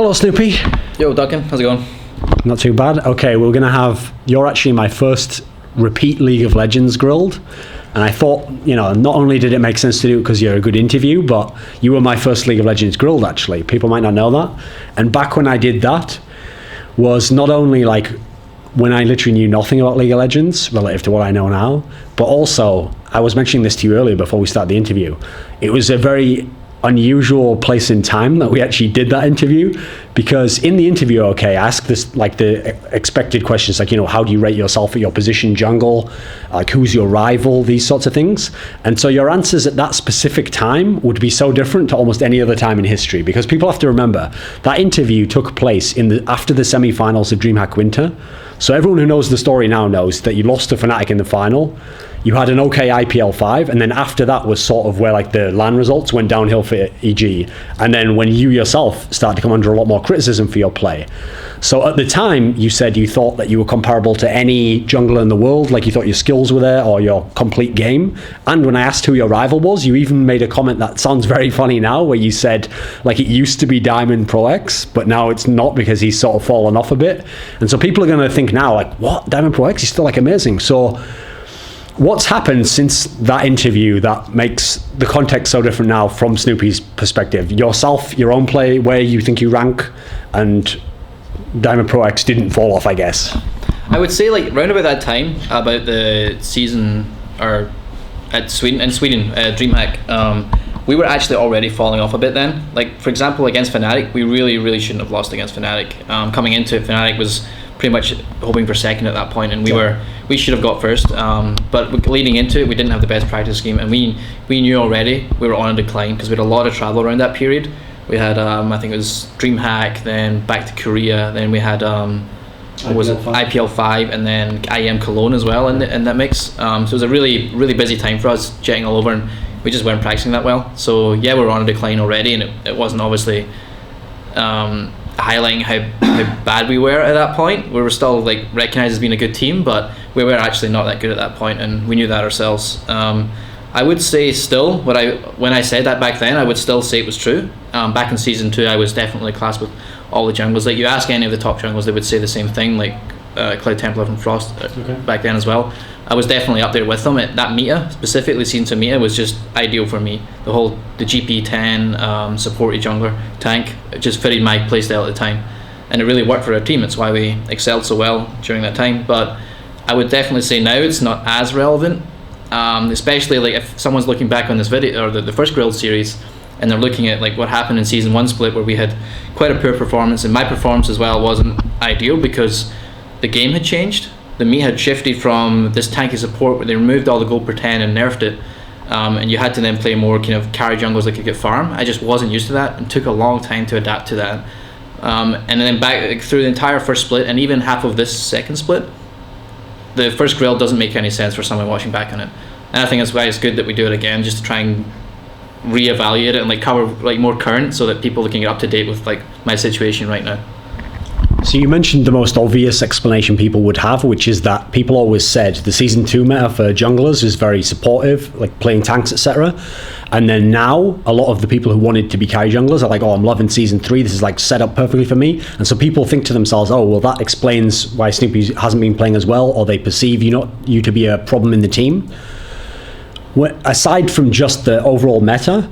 Hello, Snoopeh. Yo, Duncan, how's it going? Not too bad. Okay, we're going to have... You're actually my first repeat League of Legends Grilled. And I thought, not only did it make sense to do it because you're a good interview, but you were my first League of Legends Grilled, actually. People might not know that. And back when I did that was not only like when I literally knew nothing about League of Legends relative to what I know now, but also, I was mentioning this to you earlier before we started the interview, it was a very unusual place in time that we actually did that interview, because in the interview, I asked this, like the expected questions, like, how do you rate yourself at your position jungle, like who's your rival, these sorts of things. And so your answers at that specific time would be so different to almost any other time in history, because people have to remember that interview took place after the semi-finals of DreamHack Winter. So everyone who knows the story now knows that you lost to Fnatic in the final. You had an okay IPL 5, and then after that was sort of where like the LAN results went downhill for EG. And then when you yourself started to come under a lot more criticism for your play. So at the time, you said you thought that you were comparable to any jungler in the world, like you thought your skills were there or your complete game. And when I asked who your rival was, you even made a comment that sounds very funny now, where you said like it used to be Diamondprox, but now it's not because he's sort of fallen off a bit. And so people are going to think now like, what, Diamondprox? He's still like amazing. So what's happened since that interview that makes the context so different now from Snoopeh's perspective? Yourself, your own play, where you think you rank, and Diamondprox didn't fall off, I guess. I would say like round about that time, about the season or in Sweden, DreamHack, we were actually already falling off a bit then. Like for example, against Fnatic, we really shouldn't have lost against Fnatic. Coming into it, Fnatic was pretty much hoping for second at that point, and we should have got first. But leading into it, we didn't have the best practice scheme, and we knew already we were on a decline because we had a lot of travel around that period. We had I think it was DreamHack, then back to Korea, then we had IPL 5, and then IEM Cologne as well in that mix. So it was a really busy time for us, jetting all over, and we just weren't practicing that well. So yeah, we were on a decline already, and it wasn't obviously highlighting how bad we were at that point. We were still like recognized as being a good team, but we were actually not that good at that point, and we knew that ourselves. I would say still, when I said that back then, I would still say it was true. Back in season 2, I was definitely classed with all the junglers. Like you ask any of the top junglers, they would say the same thing. Like Cloud Templar from Frost back then as well. I was definitely up there with them. That meta, specifically season 2 meta, was just ideal for me. The GP 10 supporty jungler tank, it just fitted my playstyle at the time, and it really worked for our team. It's why we excelled so well during that time. But I would definitely say now it's not as relevant, especially like if someone's looking back on this video or the first Grilled series, and they're looking at like what happened in season 1 split, where we had quite a poor performance, and my performance as well wasn't ideal because the game had changed. The meta had shifted from this tanky support where they removed all the gold per 10 and nerfed it, and you had to then play more kind of carry junglers that could get farm. I just wasn't used to that, and took a long time to adapt to that. And then back through the entire first split, and even half of this second split, the first Grill doesn't make any sense for someone watching back on it. And I think that's why it's good that we do it again, just to try and reevaluate it and like cover like more current, so that people can get up to date with like my situation right now. So you mentioned the most obvious explanation people would have, which is that people always said the season 2 meta for junglers is very supportive, like playing tanks, etc. And then now a lot of the people who wanted to be carry junglers are like, oh, I'm loving season 3, this is like set up perfectly for me. And so people think to themselves, oh, well, that explains why Snoopeh hasn't been playing as well, or they perceive you to be a problem in the team. Aside from just the overall meta,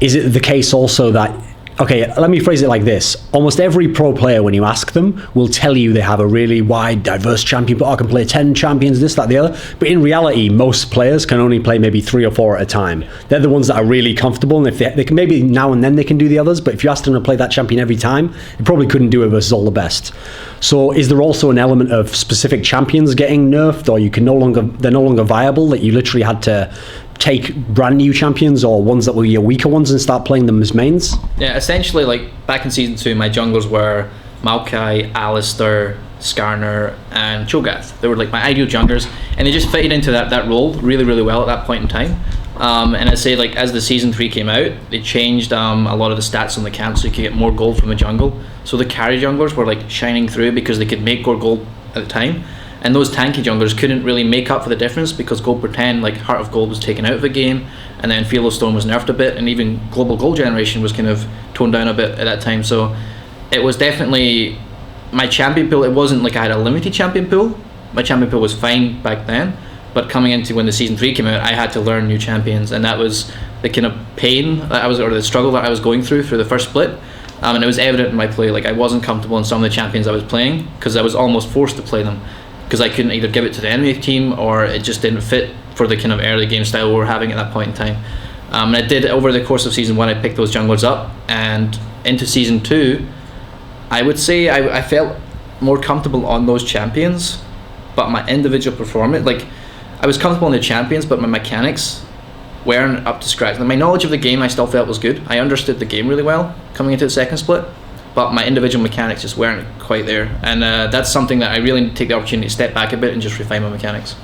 is it the case also that, okay, let me phrase it like this. Almost every pro player, when you ask them, will tell you they have a really wide, diverse champion, but I can play 10 champions, this, that, the other. But in reality, most players can only play maybe 3 or 4 at a time. They're the ones that are really comfortable, and if they can, maybe now and then they can do the others, but if you ask them to play that champion every time, they probably couldn't do it versus all the best. So is there also an element of specific champions getting nerfed, or they're no longer viable, that you literally had to take brand new champions or ones that were your weaker ones and start playing them as mains? Yeah, essentially like back in season 2, my junglers were Maokai, Alistair, Skarner, and Cho'Gath. They were like my ideal junglers, and they just fitted into that role really well at that point in time. And I'd say like as the season 3 came out, they changed a lot of the stats on the camp so you could get more gold from a jungle. So the carry junglers were like shining through because they could make more gold at the time. And those tanky junglers couldn't really make up for the difference because gold per 10, like Heart of Gold, was taken out of the game, and then Field of Stone was nerfed a bit, and even global gold generation was kind of toned down a bit at that time. So it was definitely my champion pool. It wasn't like I had a limited champion pool. My champion pool was fine back then, but coming into when the season 3 came out, I had to learn new champions, and that was the kind of pain that I was, or the struggle that I was going through the first split. And it was evident in my play. Like, I wasn't comfortable in some of the champions I was playing because I was almost forced to play them because I couldn't either give it to the enemy team or it just didn't fit for the kind of early game style we were having at that point in time. And I did, over the course of season 1, I picked those junglers up, and into season 2, I would say I felt more comfortable on those champions, but my individual performance, like, I was comfortable in the champions, but my mechanics weren't up to scratch. My knowledge of the game I still felt was good. I understood the game really well coming into the second split, but my individual mechanics just weren't quite there. And that's something that I really need to take the opportunity to step back a bit and just refine my mechanics.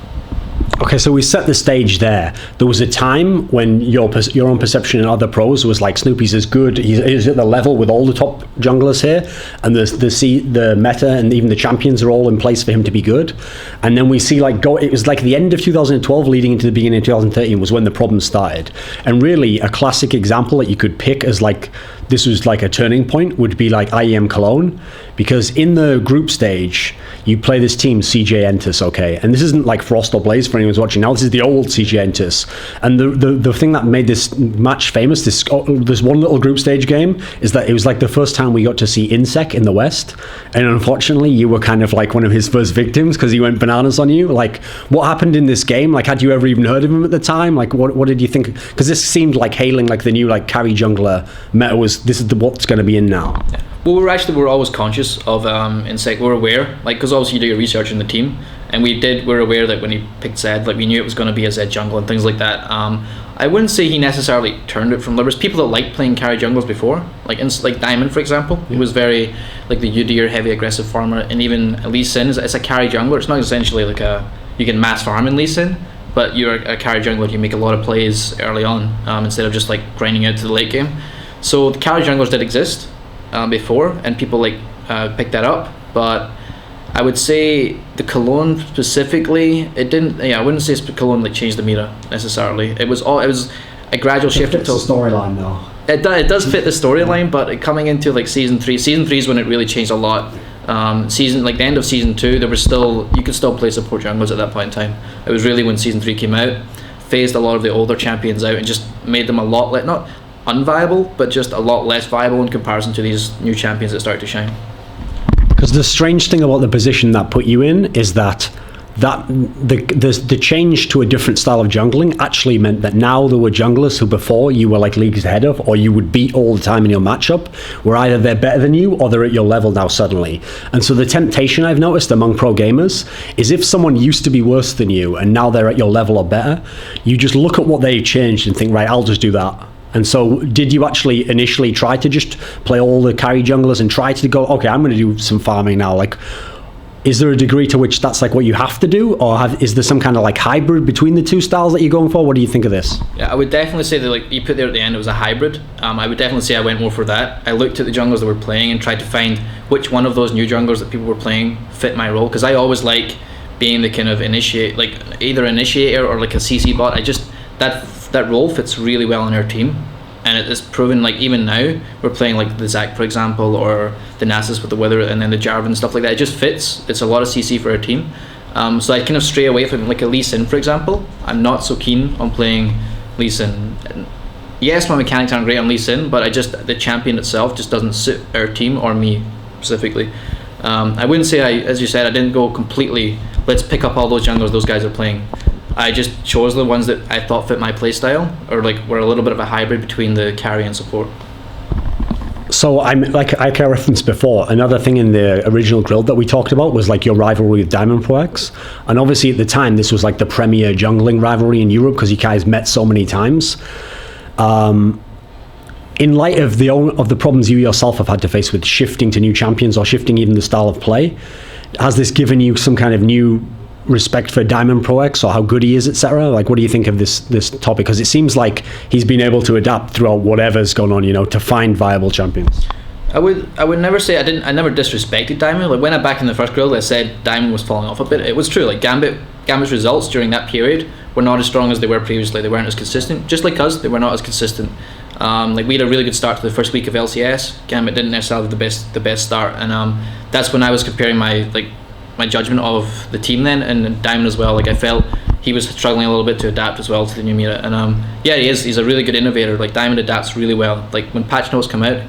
Okay, so we set the stage there. There was a time when your own perception in other pros was like, Snoopeh's is good, he's at the level with all the top junglers here, and the meta and even the champions are all in place for him to be good. And then we see it was like the end of 2012 leading into the beginning of 2013 was when the problems started. And really a classic example that you could pick as like, this was like a turning point would be like IEM Cologne, because in the group stage, you play this team, CJ Entus, okay? And this isn't like Frost or Blaze for anyone who's watching now, this is the old CJ Entus. And the thing that made this match famous, this one little group stage game, is that it was like the first time we got to see inSec in the West. And unfortunately, you were kind of like one of his first victims because he went bananas on you. Like, what happened in this game? Like, had you ever even heard of him at the time? Like, what did you think? Because this seemed like hailing like the new like carry jungler meta was, this is what's going to be in now. Yeah. Well, we're always conscious of inSec. We're aware, like, because obviously you do your research in the team, and we're aware that when he picked Zed, like, we knew it was going to be a Zed jungle and things like that. I wouldn't say he necessarily turned it from Libris. People that like playing carry junglers before, like Diamond, for example, he was very like the Udyr heavy aggressive farmer, and even Lee Sin it's a carry jungler. It's not essentially like you can mass farm in Lee Sin, but you're a carry jungler. You make a lot of plays early on instead of just like grinding out to the late game. So the carry junglers did exist before, and people picked that up, but I would say the Cologne specifically, it didn't. Yeah, I wouldn't say Cologne changed the meta necessarily. It was a gradual shift until the storyline though. It does fit the storyline, but coming into season 3 is when it really changed a lot. The end of season 2, there was still, you could still play support junglers at that point in time. It was really when season 3 came out, phased a lot of the older champions out and just made them a lot not unviable, but just a lot less viable in comparison to these new champions that started to shine. Because the strange thing about the position that put you in is that the change to a different style of jungling actually meant that now there were junglers who before you were like leagues ahead of, or you would beat all the time in your matchup, where either they're better than you or they're at your level now suddenly. And so the temptation I've noticed among pro gamers is if someone used to be worse than you and now they're at your level or better, you just look at what they've changed and think, right, I'll just do that. And so did you actually initially try to just play all the carry junglers and try to go, okay, I'm going to do some farming now? Like, is there a degree to which that's like what you have to do, or is there some kind of like hybrid between the two styles that you're going for? What do you think of this? Yeah, I would definitely say that, like you put there at the end, it was a hybrid. I would definitely say I went more for that. I looked at the junglers that were playing and tried to find which one of those new junglers that people were playing fit my role, because I always like being the kind of either initiator or like a CC bot. That role fits really well on our team, and it is proven. Like even now, we're playing like the Zac, for example, or the Nasus with the Wither, and then the Jarvan and stuff like that. It just fits. It's a lot of CC for our team. So I kind of stray away from like a Lee Sin, for example. I'm not so keen on playing Lee Sin. Yes, my mechanics aren't great on Lee Sin, but the champion itself just doesn't suit our team or me specifically. I wouldn't say as you said, I didn't go completely, let's pick up all those junglers those guys are playing. I just chose the ones that I thought fit my playstyle, or like were a little bit of a hybrid between the carry and support. So I referenced before, another thing in the original Grilled that we talked about was like your rivalry with Diamondprox, and obviously at the time this was like the premier jungling rivalry in Europe because you guys met so many times. In light of the problems you yourself have had to face with shifting to new champions or shifting even the style of play, has this given you some kind of new respect for Diamondprox or how good he is, etc.? Like, what do you think of this topic? Because it seems like he's been able to adapt throughout whatever's gone on, to find viable champions. I would never say I never disrespected Diamond. Like when I back in the first Grilled, I said Diamond was falling off a bit. It was true. Like Gambit's results during that period were not as strong as they were previously. They weren't as consistent. Just like us, they were not as consistent. Like we had a really good start to the first week of LCS. Gambit didn't necessarily have the best start, and that's when I was comparing my judgment of the team then, and Diamond as well. Like I felt he was struggling a little bit to adapt as well to the new meta, and yeah, he's a really good innovator. Like Diamond adapts really well. Like when patch notes come out,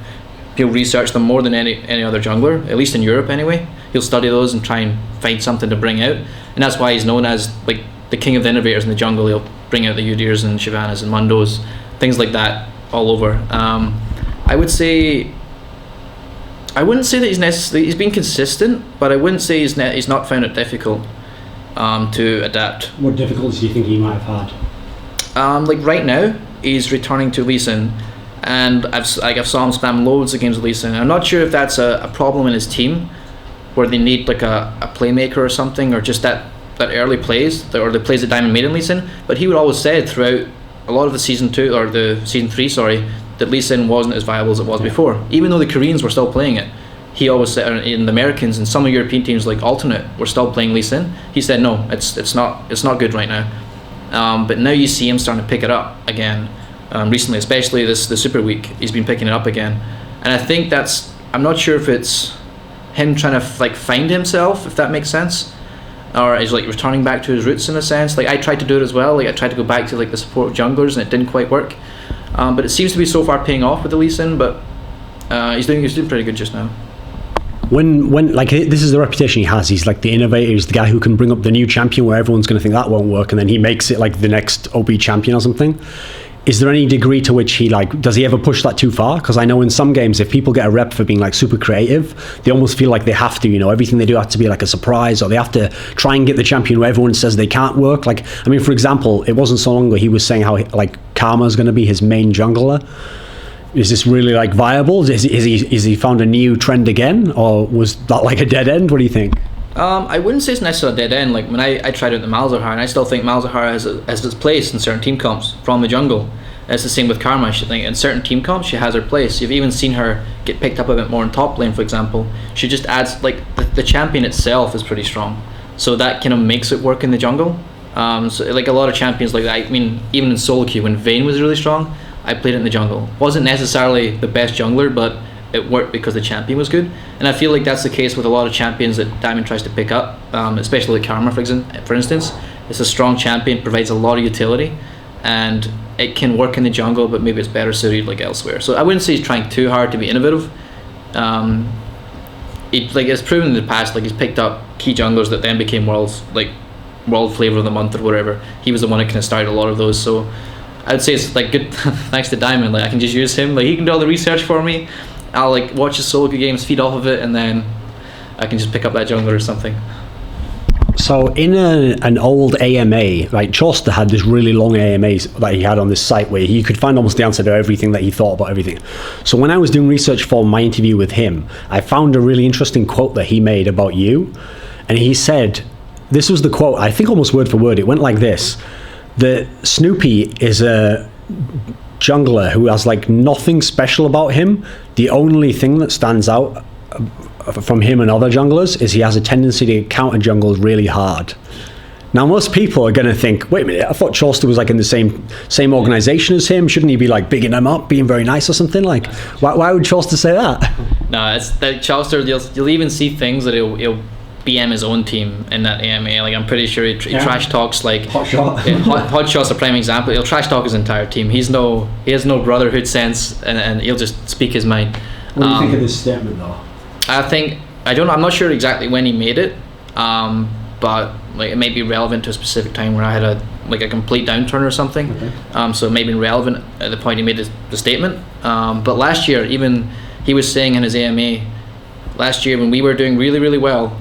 he'll research them more than any other jungler, at least in Europe anyway. He'll study those and try and find something to bring out, and that's why he's known as like the king of the innovators in the jungle. He'll bring out the Udyrs and Shyvanas and Mundos, things like that all over. I wouldn't say that he's been consistent, but I wouldn't say he's not found it difficult to adapt. What difficulties do you think he might have had? Like right now, he's returning to Lee Sin, and I've saw him spam loads of games with Lee Sin. I'm not sure if that's a problem in his team, where they need like a playmaker or something, or just that early plays, or the plays that Diamond made in Lee Sin. But he would always say throughout a lot of the season 2 or the season 3, that Lee Sin wasn't as viable as it was before. Even though the Koreans were still playing it, he always said, in the Americans and some European teams like Alternate were still playing Lee Sin. He said no, it's not good right now. But now you see him starting to pick it up again. Recently, especially the Super Week, he's been picking it up again, and I think I'm not sure if it's him trying to like find himself, if that makes sense, or is like returning back to his roots in a sense. Like I tried to do it as well. Like I tried to go back to like the support of junglers, and it didn't quite work. But it seems to be so far paying off with the Lee Sin. But he's doing pretty good just now. When like this is the reputation he has. He's like the innovator. He's the guy who can bring up the new champion where everyone's going to think that won't work, and then he makes it like the next OP champion or something. Is there any degree to which does he ever push that too far? Because I know in some games, if people get a rep for being like super creative, they almost feel like they have to, everything they do has to be like a surprise, or they have to try and get the champion where everyone says they can't work. Like, I mean, for example, it wasn't so long ago he was saying how like Karma's going to be his main jungler. Is this really like viable? Is he found a new trend again, or was that like a dead end? What do you think? I wouldn't say it's necessarily a dead end. Like when I tried out the Malzahar, and I still think Malzahar has its place in certain team comps from the jungle. It's the same with Karma. I think in certain team comps she has her place. You've even seen her get picked up a bit more in top lane, for example. She just adds like the champion itself is pretty strong, so that kind of makes it work in the jungle. So like a lot of champions like that. I mean, even in solo queue when Vayne was really strong, I played it in the jungle. Wasn't necessarily the best jungler, but it worked because the champion was good. And I feel like that's the case with a lot of champions that Diamond tries to pick up, especially like Karma, for instance. It's a strong champion, provides a lot of utility, and it can work in the jungle, but maybe it's better suited like elsewhere. So I wouldn't say he's trying too hard to be innovative. It's proven in the past, like he's picked up key junglers that then became world flavor of the month or whatever. He was the one that kind of started a lot of those. So I'd say it's like good thanks to Diamond. Like I can just use him. Like he can do all the research for me. I'll like watch his solo games, feed off of it, and then I can just pick up that jungler or something. So in an old AMA, like Chauster had this really long AMAs that he had on this site where he could find almost the answer to everything that he thought about everything. So when I was doing research for my interview with him, I found a really interesting quote that he made about you. And he said, this was the quote, I think almost word for word, it went like this: that Snoopeh is a jungler who has like nothing special about him. The only thing that stands out from him and other junglers is he has a tendency to counter jungle really hard. Now most people are going to think, wait a minute, I thought Chauster was like in the same organization as him. Shouldn't he be like bigging him up, being very nice or something? Like why would Chauster say that? No, it's that Chauster, you'll even see things that he'll BM his own team in that AMA. Like I'm pretty sure he trash talks like Hot Shot. Hot Shot's a prime example. He'll trash talk his entire team. He has no brotherhood sense, and he'll just speak his mind. What do you think of this statement though? I'm not sure exactly when he made it, but like it may be relevant to a specific time where I had a complete downturn or something. Okay. So it may have been relevant at the point he made the statement. But last year, even he was saying in his AMA, last year when we were doing really, really well,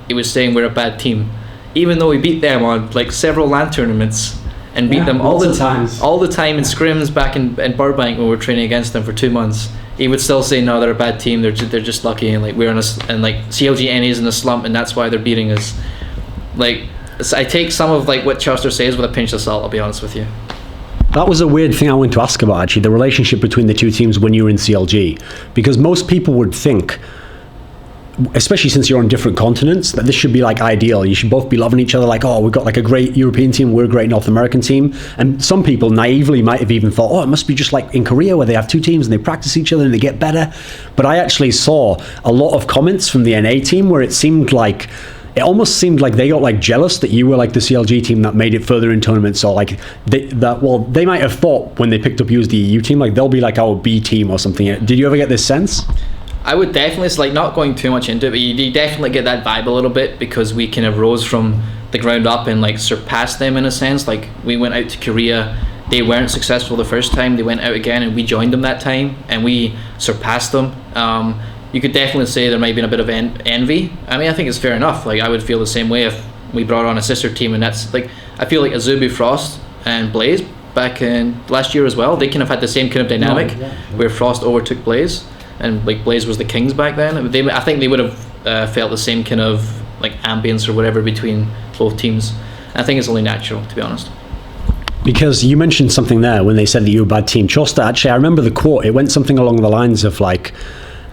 he was saying we're a bad team, even though we beat them on like several LAN tournaments and beat them all the time in scrims back in Burbank when we were training against them for 2 months. He would still say no, they're a bad team. They're just lucky, and like we're and like CLG.NA is in a slump, and that's why they're beating us. Like I take some of like what Chauster says with a pinch of salt. I'll be honest with you. That was a weird thing I wanted to ask about, actually, the relationship between the two teams when you were in CLG, because most people would think especially since you're on different continents, that this should be like ideal. You should both be loving each other, like, oh, we've got like a great European team, we're a great North American team. And some people naively might have even thought, oh, it must be just like in Korea where they have two teams and they practice each other and they get better. But I actually saw a lot of comments from the NA team where it almost seemed like they got like jealous that you were like the CLG team that made it further in tournaments, or like they might have thought when they picked up you as the EU team, like they'll be like our B team or something. Did you ever get this sense? I would definitely, it's like not going too much into it, but you definitely get that vibe a little bit because we kind of rose from the ground up and like surpassed them in a sense. Like we went out to Korea, they weren't successful the first time, they went out again and we joined them that time and we surpassed them. You could definitely say there might have been a bit of envy. I mean, I think it's fair enough. Like I would feel the same way if we brought on a sister team, and that's like, I feel like Azubu, Frost and Blaze back in last year as well, they kind of had the same kind of dynamic where Frost overtook Blaze and like Blaze was the kings back then. I think they would have felt the same kind of like ambience or whatever between both teams. I think it's only natural, to be honest. Because you mentioned something there when they said that you were a bad team. Chauster, actually, I remember the quote. It went something along the lines of like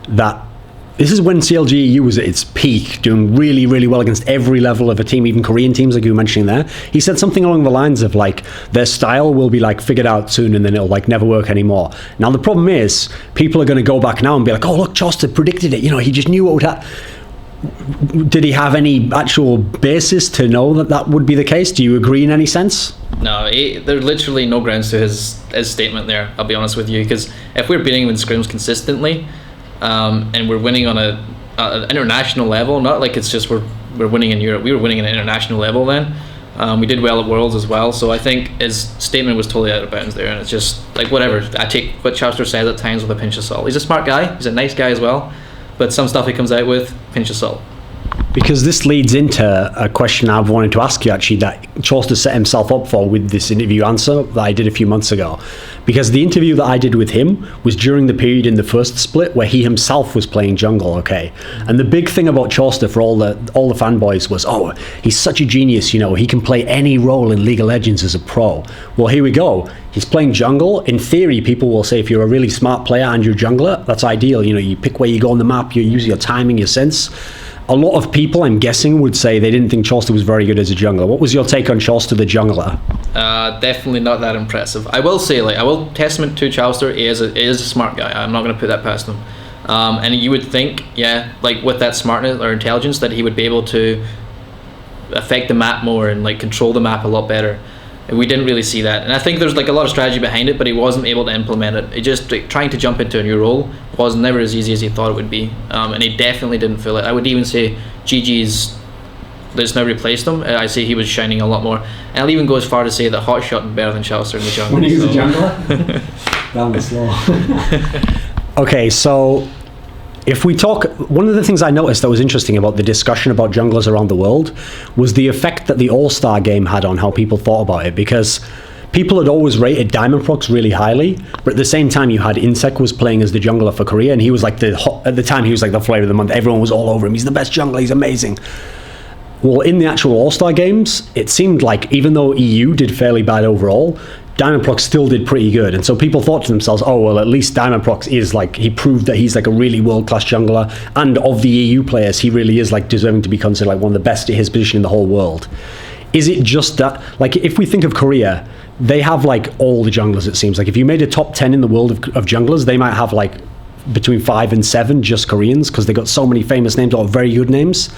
that. This is when CLG.EU was at its peak, doing really, really well against every level of a team, even Korean teams like you were mentioning there. He said something along the lines of like, their style will be like figured out soon and then it'll like never work anymore. Now the problem is, people are going to go back now and be like, oh look, Chauster predicted it, he just knew what would happen. Did he have any actual basis to know that that would be the case? Do you agree in any sense? No, there's literally no grounds to his statement there, I'll be honest with you, because if we're beating him in scrims consistently, and we're winning on an international level, not like it's just we're winning in Europe, we were winning at an international level then. We did well at Worlds as well, so I think his statement was totally out of bounds there, and it's just like whatever. I take what Chauster says at times with a pinch of salt. He's a smart guy, he's a nice guy as well, but some stuff he comes out with, pinch of salt. Because this leads into a question I've wanted to ask you actually, that Chauster set himself up for with this interview answer that I did a few months ago. Because the interview that I did with him was during the period in the first split where he himself was playing jungle, okay? And the big thing about Chauster for all the fanboys was, oh, he's such a genius, he can play any role in League of Legends as a pro. Well, here we go. He's playing jungle. In theory, people will say if you're a really smart player and you're jungler, that's ideal. You pick where you go on the map, you use your timing, your sense. A lot of people, I'm guessing, would say they didn't think Chauster was very good as a jungler. What was your take on Chauster the jungler? Definitely not that impressive. I will say, I will testament to Chauster, he is a smart guy. I'm not going to put that past him. And you would think, with that smartness or intelligence, that he would be able to affect the map more and control the map a lot better. And we didn't really see that, and I think there's a lot of strategy behind it, but he wasn't able to implement it. It just trying to jump into a new role was never as easy as he thought it would be, and he definitely didn't feel it. I would even say GG's that's now replaced him. I say he was shining a lot more, and I'll even go as far to say that Hotshot is better than Chauster in the jungle. When he was a jungler, down the slow. Okay, so if we talk, one of the things I noticed that was interesting about the discussion about junglers around the world was the effect that the All-Star game had on how people thought about it, because people had always rated Diamondprox really highly, but at the same time you had inSec was playing as the jungler for Korea, and he was at the time he was the flavor of the month. Everyone was all over him. He's the best jungler, he's amazing. Well, in the actual All-Star games, it seemed like even though EU did fairly bad overall, Diamondprox still did pretty good, and so people thought to themselves, oh well, at least Diamondprox is he proved that he's a really world-class jungler, and of the EU players he really is deserving to be considered one of the best at his position in the whole world. Is it just that, if we think of Korea, they have all the junglers, it seems if you made a top 10 in the world of junglers, they might have between 5 and 7 just Koreans, because they got so many famous names or very good names.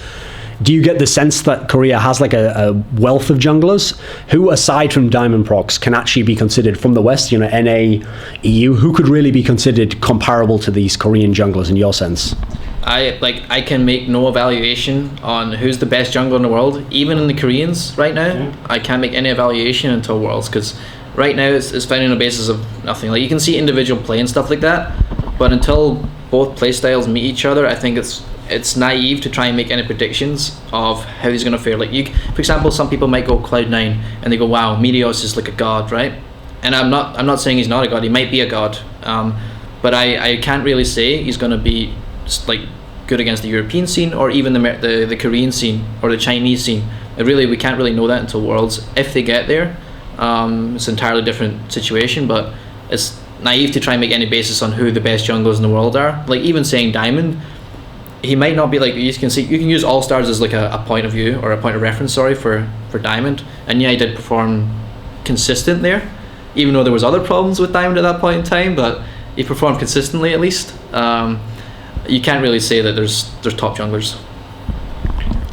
Do you get the sense that Korea has a wealth of junglers who, aside from Diamondprox, can actually be considered from the West, NA, EU, who could really be considered comparable to these Korean junglers in your sense? I can make no evaluation on who's the best jungler in the world, even in the Koreans right now. Yeah. I can't make any evaluation until Worlds, because right now it's found on the basis of nothing. You can see individual play and stuff like that, but until both play styles meet each other, I think it's naive to try and make any predictions of how he's going to fare. For example, some people might go Cloud9 and they go, wow, Meteos is like a god, right? And I'm not saying he's not a god, he might be a god, but I can't really say he's going to be good against the European scene or even the Korean scene or the Chinese scene. We can't really know that until Worlds. If they get there, it's an entirely different situation, but it's naive to try and make any basis on who the best junglers in the world are. Even saying Diamond, he might not be like, you can use All Stars as like a point of view or a point of reference, sorry, for Diamond. And yeah, he did perform consistent there, even though there was other problems with Diamond at that point in time, but he performed consistently at least. You can't really say that there's top junglers.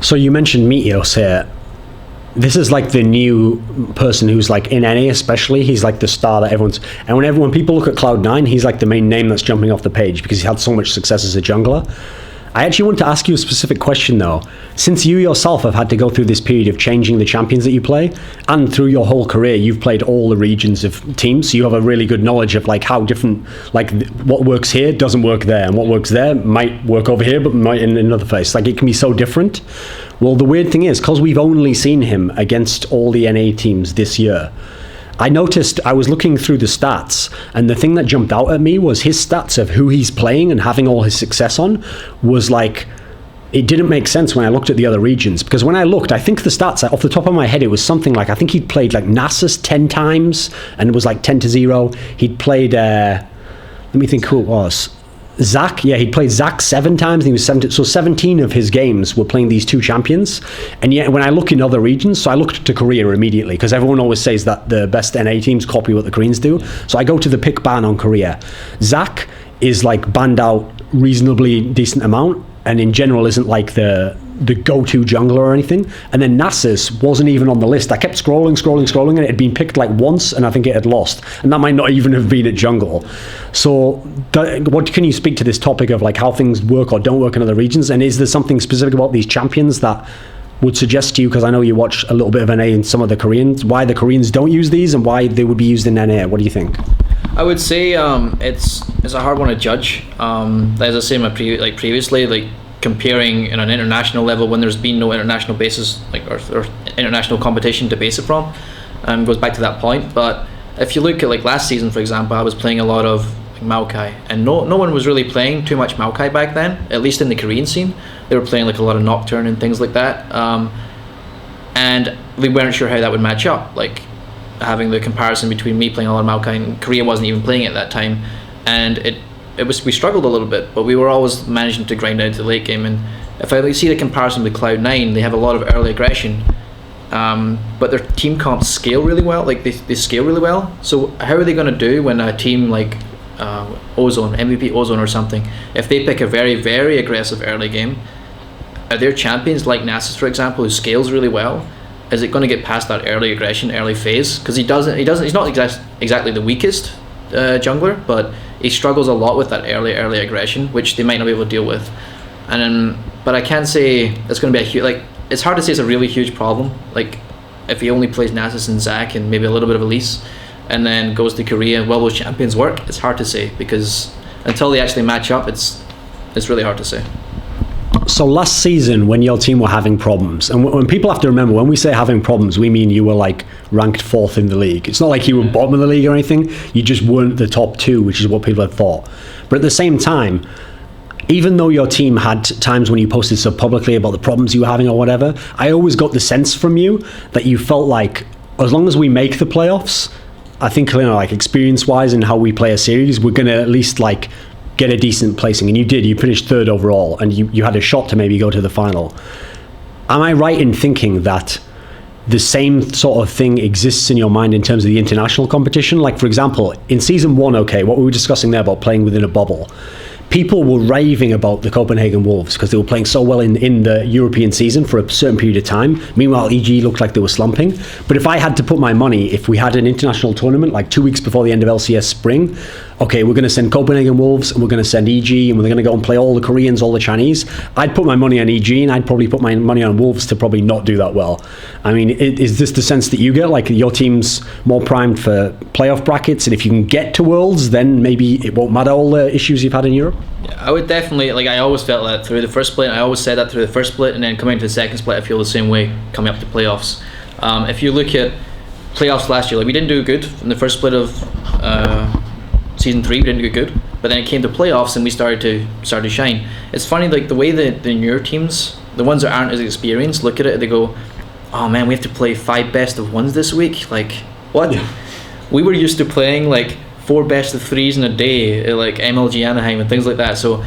So you mentioned Meteos here. This is like the new person who's like in NA especially. He's like the star that everyone's... And when people look at Cloud9, he's like the main name that's jumping off the page because he's had so much success as a jungler. I actually want to ask you a specific question though. Since you yourself have had to go through this period of changing the champions that you play, and through your whole career, you've played all the regions of teams, so you have a really good knowledge of like how different, like what works here doesn't work there, and what works there might work over here, but might in another place. Like it can be so different. Well, the weird thing is, because we've only seen him against all the NA teams this year, I noticed, I was looking through the stats, and the thing that jumped out at me was his stats of who he's playing and having all his success on was like, it didn't make sense when I looked at the other regions. Because when I looked, I think the stats, off the top of my head, it was something like, I think he'd played like Nasus 10 times, and it was like 10-0. He'd played, let me think who it was. Zach, yeah, he played Zach 7 times, and he was 17. So 17 of his games were playing these two champions. And yet, when I look in other regions, so I looked to Korea immediately, because everyone always says that the best NA teams copy what the Koreans do. So I go to the pick ban on Korea. Zach is like banned out reasonably decent amount, and in general isn't like the go-to jungler or anything. And then Nasus wasn't even on the list. I kept scrolling, and it had been picked like once, and I think it had lost. And that might not even have been at jungle. So what can you speak to this topic of like how things work or don't work in other regions? And is there something specific about these champions that would suggest to you, because I know you watch a little bit of NA in some of the Koreans, why the Koreans don't use these and why they would be used in NA? What do you think? I would say it's a hard one to judge. As I say previously, like comparing in an international level when there's been no international basis or international competition to base it from, goes back to that point. But if you look at like last season, for example, I was playing a lot of like Maokai, and no one was really playing too much Maokai back then, at least in the Korean scene. They were playing like a lot of Nocturne and things like that, and we weren't sure how that would match up, like having the comparison between me playing a lot of Maokai and Korea wasn't even playing it at that time, and we struggled a little bit, but we were always managing to grind out the late game. And if I see the comparison with Cloud9, they have a lot of early aggression, but their team can't scale really well. Like they scale really well. So how are they going to do when a team like Ozone, MVP Ozone or something, if they pick a very, very aggressive early game, are there champions like Nasus, for example, who scales really well? Is it going to get past that early aggression, early phase? Because he's not exactly the weakest jungler, but he struggles a lot with that early aggression, which they might not be able to deal with. And but I can't say it's going to be a huge, like, it's hard to say it's a really huge problem. Like if he only plays Nasus and Zac and maybe a little bit of Ellis, and then goes to Korea, will those champions work? It's hard to say, because until they actually match up, it's really hard to say. So last season, when your team were having problems, and when people have to remember, when we say having problems, we mean you were like ranked 4th in the league. It's not like you were bottom of the league or anything. You just weren't the top 2, which is what people had thought. But at the same time, even though your team had times when you posted so publicly about the problems you were having or whatever, I always got the sense from you that you felt like, as long as we make the playoffs, I think, you know, like experience-wise and how we play a series, we're going to at least like get a decent placing. And you did. You finished 3rd overall, and you had a shot to maybe go to the final. Am I right in thinking that the same sort of thing exists in your mind in terms of the international competition? Like, for example, in season 1, okay, what we were discussing there about playing within a bubble, people were raving about the Copenhagen Wolves because they were playing so well in the European season for a certain period of time. Meanwhile, EG looked like they were slumping. But if I had to put my money, if we had an international tournament like 2 weeks before the end of LCS spring, okay, we're going to send Copenhagen Wolves, and we're going to send EG, and we're going to go and play all the Koreans, all the Chinese, I'd put my money on EG, and I'd probably put my money on Wolves to probably not do that well. I mean, is this the sense that you get? Like, your team's more primed for playoff brackets, and if you can get to Worlds, then maybe it won't matter all the issues you've had in Europe? Yeah, I would definitely, like, I always felt that through the first split. I always said that through the first split, and then coming into the second split, I feel the same way coming up to playoffs. If you look at playoffs last year, like, we didn't do good in the first split of season 3. We didn't do good, but then it came to playoffs and we started to shine. It's funny, like, the way the newer teams, the ones that aren't as experienced, look at it, they go, oh man, we have to play 5 best of 1s this week. Like, what? Yeah. We were used to playing like 4 best of 3s in a day at like MLG Anaheim and things like that. So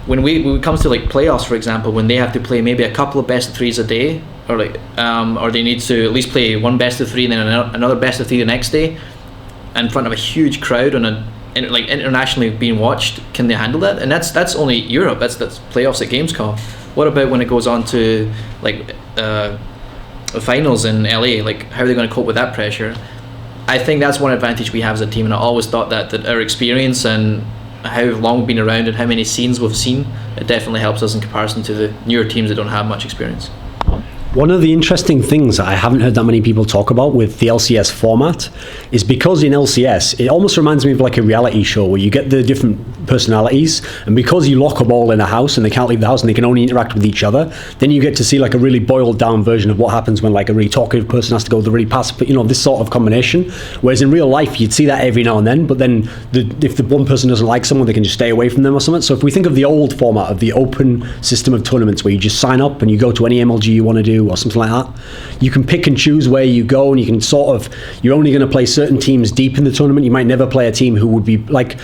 when it comes to like playoffs, for example, when they have to play maybe a couple of best of threes a day, or like or they need to at least play one best of three and then another best of three the next day in front of a huge crowd on like internationally being watched, can they handle that? And that's only Europe. That's playoffs at Gamescom. What about when it goes on to like finals in LA? Like, how are they going to cope with that pressure? I think that's one advantage we have as a team, and I always thought that our experience and how long we've been around and how many scenes we've seen, it definitely helps us in comparison to the newer teams that don't have much experience. One of the interesting things that I haven't heard that many people talk about with the LCS format is because in LCS, it almost reminds me of like a reality show where you get the different personalities, and because you lock them all in a house and they can't leave the house and they can only interact with each other, then you get to see like a really boiled down version of what happens when like a really talkative person has to go with the really passive, this sort of combination. Whereas in real life, you'd see that every now and then, but then if the one person doesn't like someone, they can just stay away from them or something. So if we think of the old format of the open system of tournaments where you just sign up and you go to any MLG you want to do or something like that, you can pick and choose where you go, and you can you're only going to play certain teams deep in the tournament. You might never play a team who would be like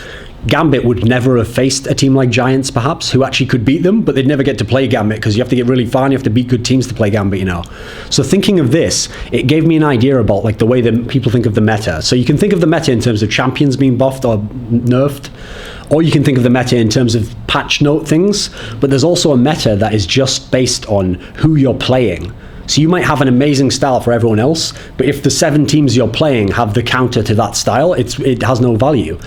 Gambit would never have faced a team like Giants perhaps who actually could beat them, but they'd never get to play Gambit because you have to get really far and you have to beat good teams to play Gambit, So thinking of this, it gave me an idea about like the way that people think of the meta. So you can think of the meta in terms of champions being buffed or nerfed, or you can think of the meta in terms of patch note things, but there's also a meta that is just based on who you're playing. So you might have an amazing style for everyone else, but if the 7 teams you're playing have the counter to that style, it has no value.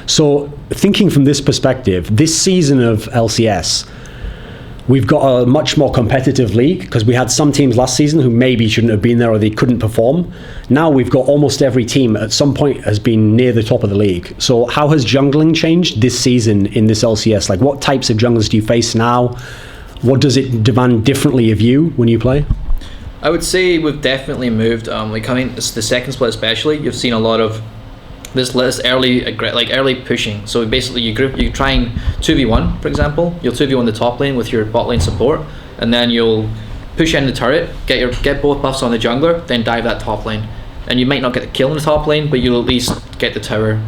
So thinking from this perspective, this season of LCS, we've got a much more competitive league because we had some teams last season who maybe shouldn't have been there or they couldn't perform. Now we've got almost every team at some point has been near the top of the league. So how has jungling changed this season in this LCS? Like, what types of junglers do you face now? What does it demand differently of you when you play? I would say we've definitely moved. Coming the second split especially, you've seen a lot of this early pushing. So basically, you try and 2v1, for example. You'll 2v1 the top lane with your bot lane support, and then you'll push in the turret, get both buffs on the jungler, then dive that top lane. And you might not get the kill in the top lane, but you'll at least get the tower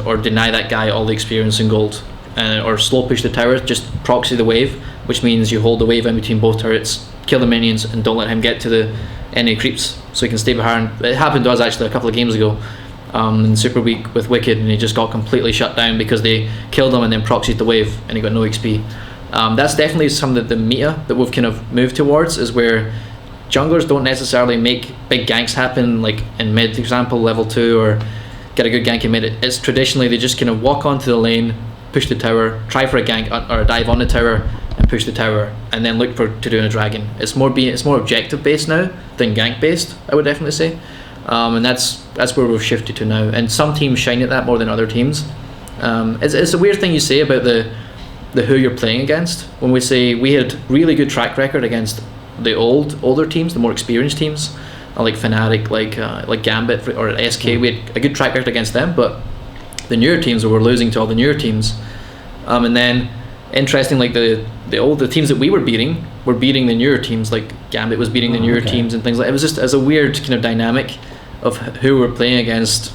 or deny that guy all the experience and gold, or slow push the tower, just proxy the wave, which means you hold the wave in between both turrets, kill the minions, and don't let him get to the NA creeps, so he can stay behind. It happened to us actually a couple of games ago in Super Week with Wicked, and he just got completely shut down because they killed him and then proxied the wave, and he got no XP. That's definitely some of the meta that we've kind of moved towards, is where junglers don't necessarily make big ganks happen, like in mid, for example, level 2, or get a good gank in mid. It's traditionally they just kind of walk onto the lane, push the tower, try for a gank or a dive on the tower, and push the tower, and then look to doing a dragon. It's more objective based now than gank based, I would definitely say, and that's where we've shifted to now. And some teams shine at that more than other teams. It's a weird thing you say about the who you're playing against. When we say we had really good track record against the older teams, the more experienced teams, like fnatic, like Gambit or SK, we had a good track record against them. But the newer teams, we were losing to all the newer teams, and then interesting, like the teams that we were beating the newer teams, like Gambit was beating the newer teams and things like. It was just as a weird kind of dynamic of who we're playing against.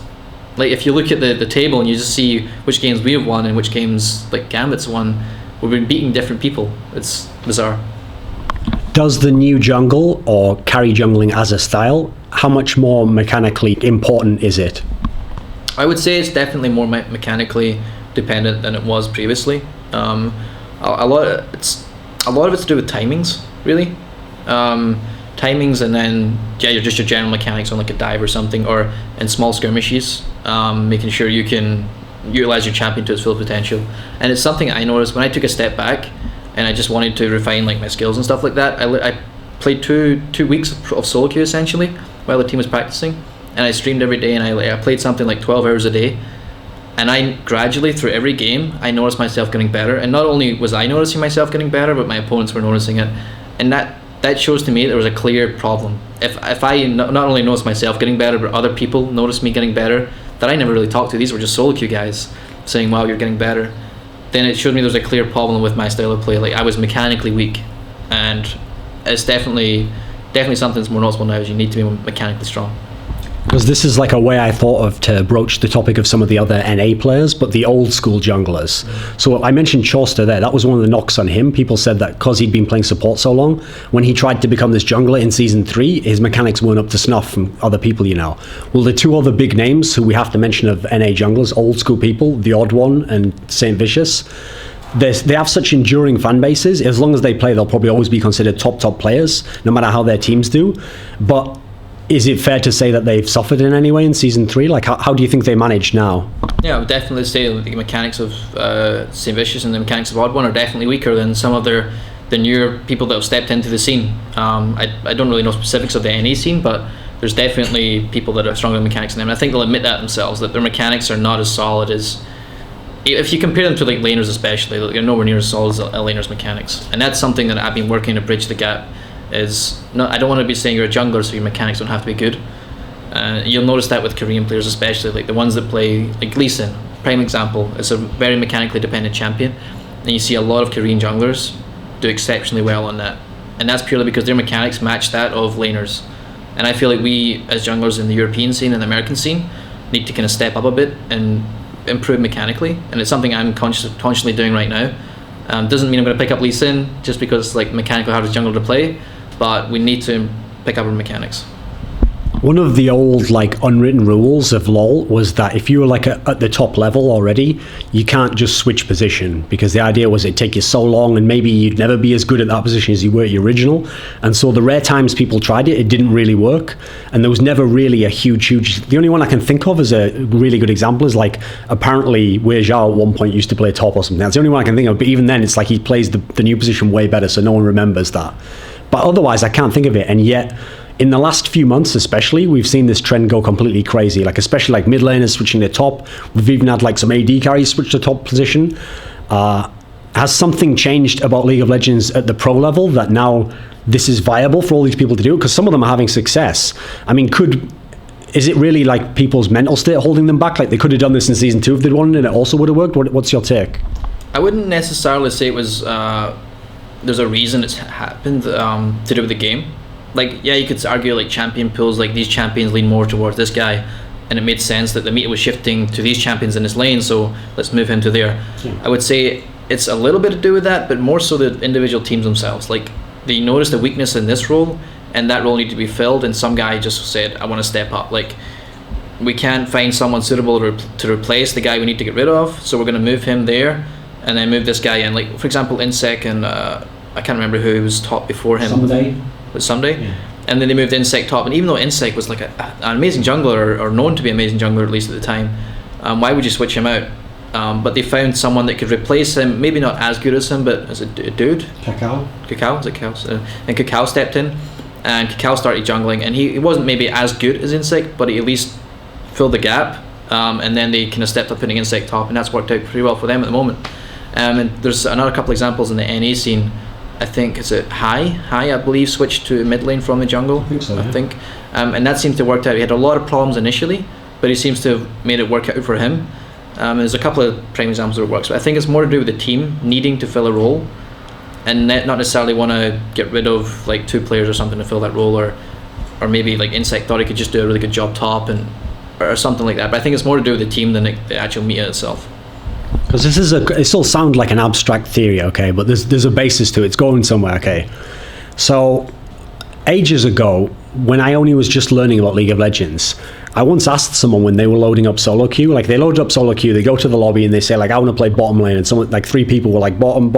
Like if you look at the table and you just see which games we have won and which games like Gambit's won, we've been beating different people. It's bizarre. Does the new jungle or carry jungling as a style, how much more mechanically important is it? I would say it's definitely more mechanically dependent than it was previously. A lot of it's to do with timings, really. Timings, and then your general mechanics on like a dive or something, or in small skirmishes, making sure you can utilize your champion to its full potential. And it's something I noticed when I took a step back and I just wanted to refine like my skills and stuff like that. I played two weeks of solo queue essentially while the team was practicing, and I streamed every day, and I played something like 12 hours a day. And I gradually, through every game, I noticed myself getting better. And not only was I noticing myself getting better, but my opponents were noticing it. And that shows to me there was a clear problem. If I not only noticed myself getting better, but other people noticed me getting better that I never really talked to, these were just solo queue guys saying, wow, you're getting better, then it showed me there was a clear problem with my style of play. Like, I was mechanically weak. And it's definitely something that's more noticeable now, is you need to be mechanically strong. Because this is like a way I thought of to broach the topic of some of the other NA players, but the old school junglers. So I mentioned Chauster there. That was one of the knocks on him. People said that because he'd been playing support so long, when he tried to become this jungler in Season 3, his mechanics weren't up to snuff from other people, you know. Well, the two other big names who we have to mention of NA junglers, old school people, TheOddOne and Saintvicious, they have such enduring fan bases. As long as they play, they'll probably always be considered top players, no matter how their teams do. But is it fair to say that they've suffered in any way in Season 3? Like, how do you think they manage now? Yeah, I would definitely say the mechanics of Saintvicious and the mechanics of TheOddOne are definitely weaker than some of the newer people that have stepped into the scene. I don't really know specifics of the NA scene, but there's definitely people that are stronger in mechanics than them. And I think they'll admit that themselves, that their mechanics are not as solid as... If you compare them to like laners especially, they're nowhere near as solid as a laner's mechanics. And that's something that I've been working to bridge the gap. I don't want to be saying you're a jungler so your mechanics don't have to be good. You'll notice that with Korean players especially, like the ones that play, like Lee Sin, prime example, is a very mechanically dependent champion, and you see a lot of Korean junglers do exceptionally well on that, and that's purely because their mechanics match that of laners. And I feel like we as junglers in the European scene and the American scene need to kind of step up a bit and improve mechanically, and it's something I'm consciously doing right now. Doesn't mean I'm going to pick up Lee Sin just because it's like mechanically hard as jungler to play, but we need to pick up our mechanics. One of the old like unwritten rules of LoL was that if you were like at the top level already, you can't just switch position, because the idea was it'd take you so long and maybe you'd never be as good at that position as you were at your original. And so the rare times people tried it, it didn't really work, and there was never really a huge the only one I can think of as a really good example is like apparently Wei Zhao at one point used to play top or something. That's the only one I can think of, but even then it's like he plays the new position way better, so no one remembers that. But otherwise I can't think of it. And yet in the last few months especially, we've seen this trend go completely crazy, like especially like mid laners switching to top. We've even had like some AD carries switch to top position. Has something changed about League of Legends at the pro level that now this is viable for all these people to do? Because some of them are having success. I mean, is it really like people's mental state holding them back? Like they could have done this in Season 2 if they'd wanted and it also would have worked? What's your take? I wouldn't necessarily say it was there's a reason it's happened to do with the game. Like, yeah, you could argue like champion pools, like these champions lean more towards this guy, and it made sense that the meta was shifting to these champions in his lane, so let's move him to there. Yeah. I would say it's a little bit to do with that, but more so the individual teams themselves. Like, they noticed a weakness in this role, and that role needed to be filled, and some guy just said, I want to step up. Like, we can't find someone suitable to replace the guy we need to get rid of, so we're going to move him there, and then move this guy in. Like, for example, inSec and I can't remember who was top before him. Someday. Yeah. And then they moved inSec top, and even though inSec was like an amazing jungler, or known to be an amazing jungler at least at the time, why would you switch him out? But they found someone that could replace him, maybe not as good as him, but as a dude. Cacao, is it Cacao? And Cacao stepped in, and Cacao started jungling, and he wasn't maybe as good as inSec, but he at least filled the gap, and then they kind of stepped up putting inSec top, and that's worked out pretty well for them at the moment. And there's another couple examples in the NA scene. I think it's a High, I believe, switched to mid lane from the jungle. I think. And that seemed to work out. He had a lot of problems initially, but he seems to have made it work out for him. There's a couple of prime examples where it works, but I think it's more to do with the team needing to fill a role, and not necessarily want to get rid of like 2 players or something to fill that role, or maybe like inSec thought he could just do a really good job top or something like that. But I think it's more to do with the team than the actual meta itself. Because it still sounds like an abstract theory, okay, but there's a basis to it. It's going somewhere, okay. So ages ago, when I only was just learning about League of Legends, I once asked someone when they were loading up solo queue, like they loaded up solo queue, they go to the lobby and they say like, I want to play bottom lane, and someone like 3 people were like bottom,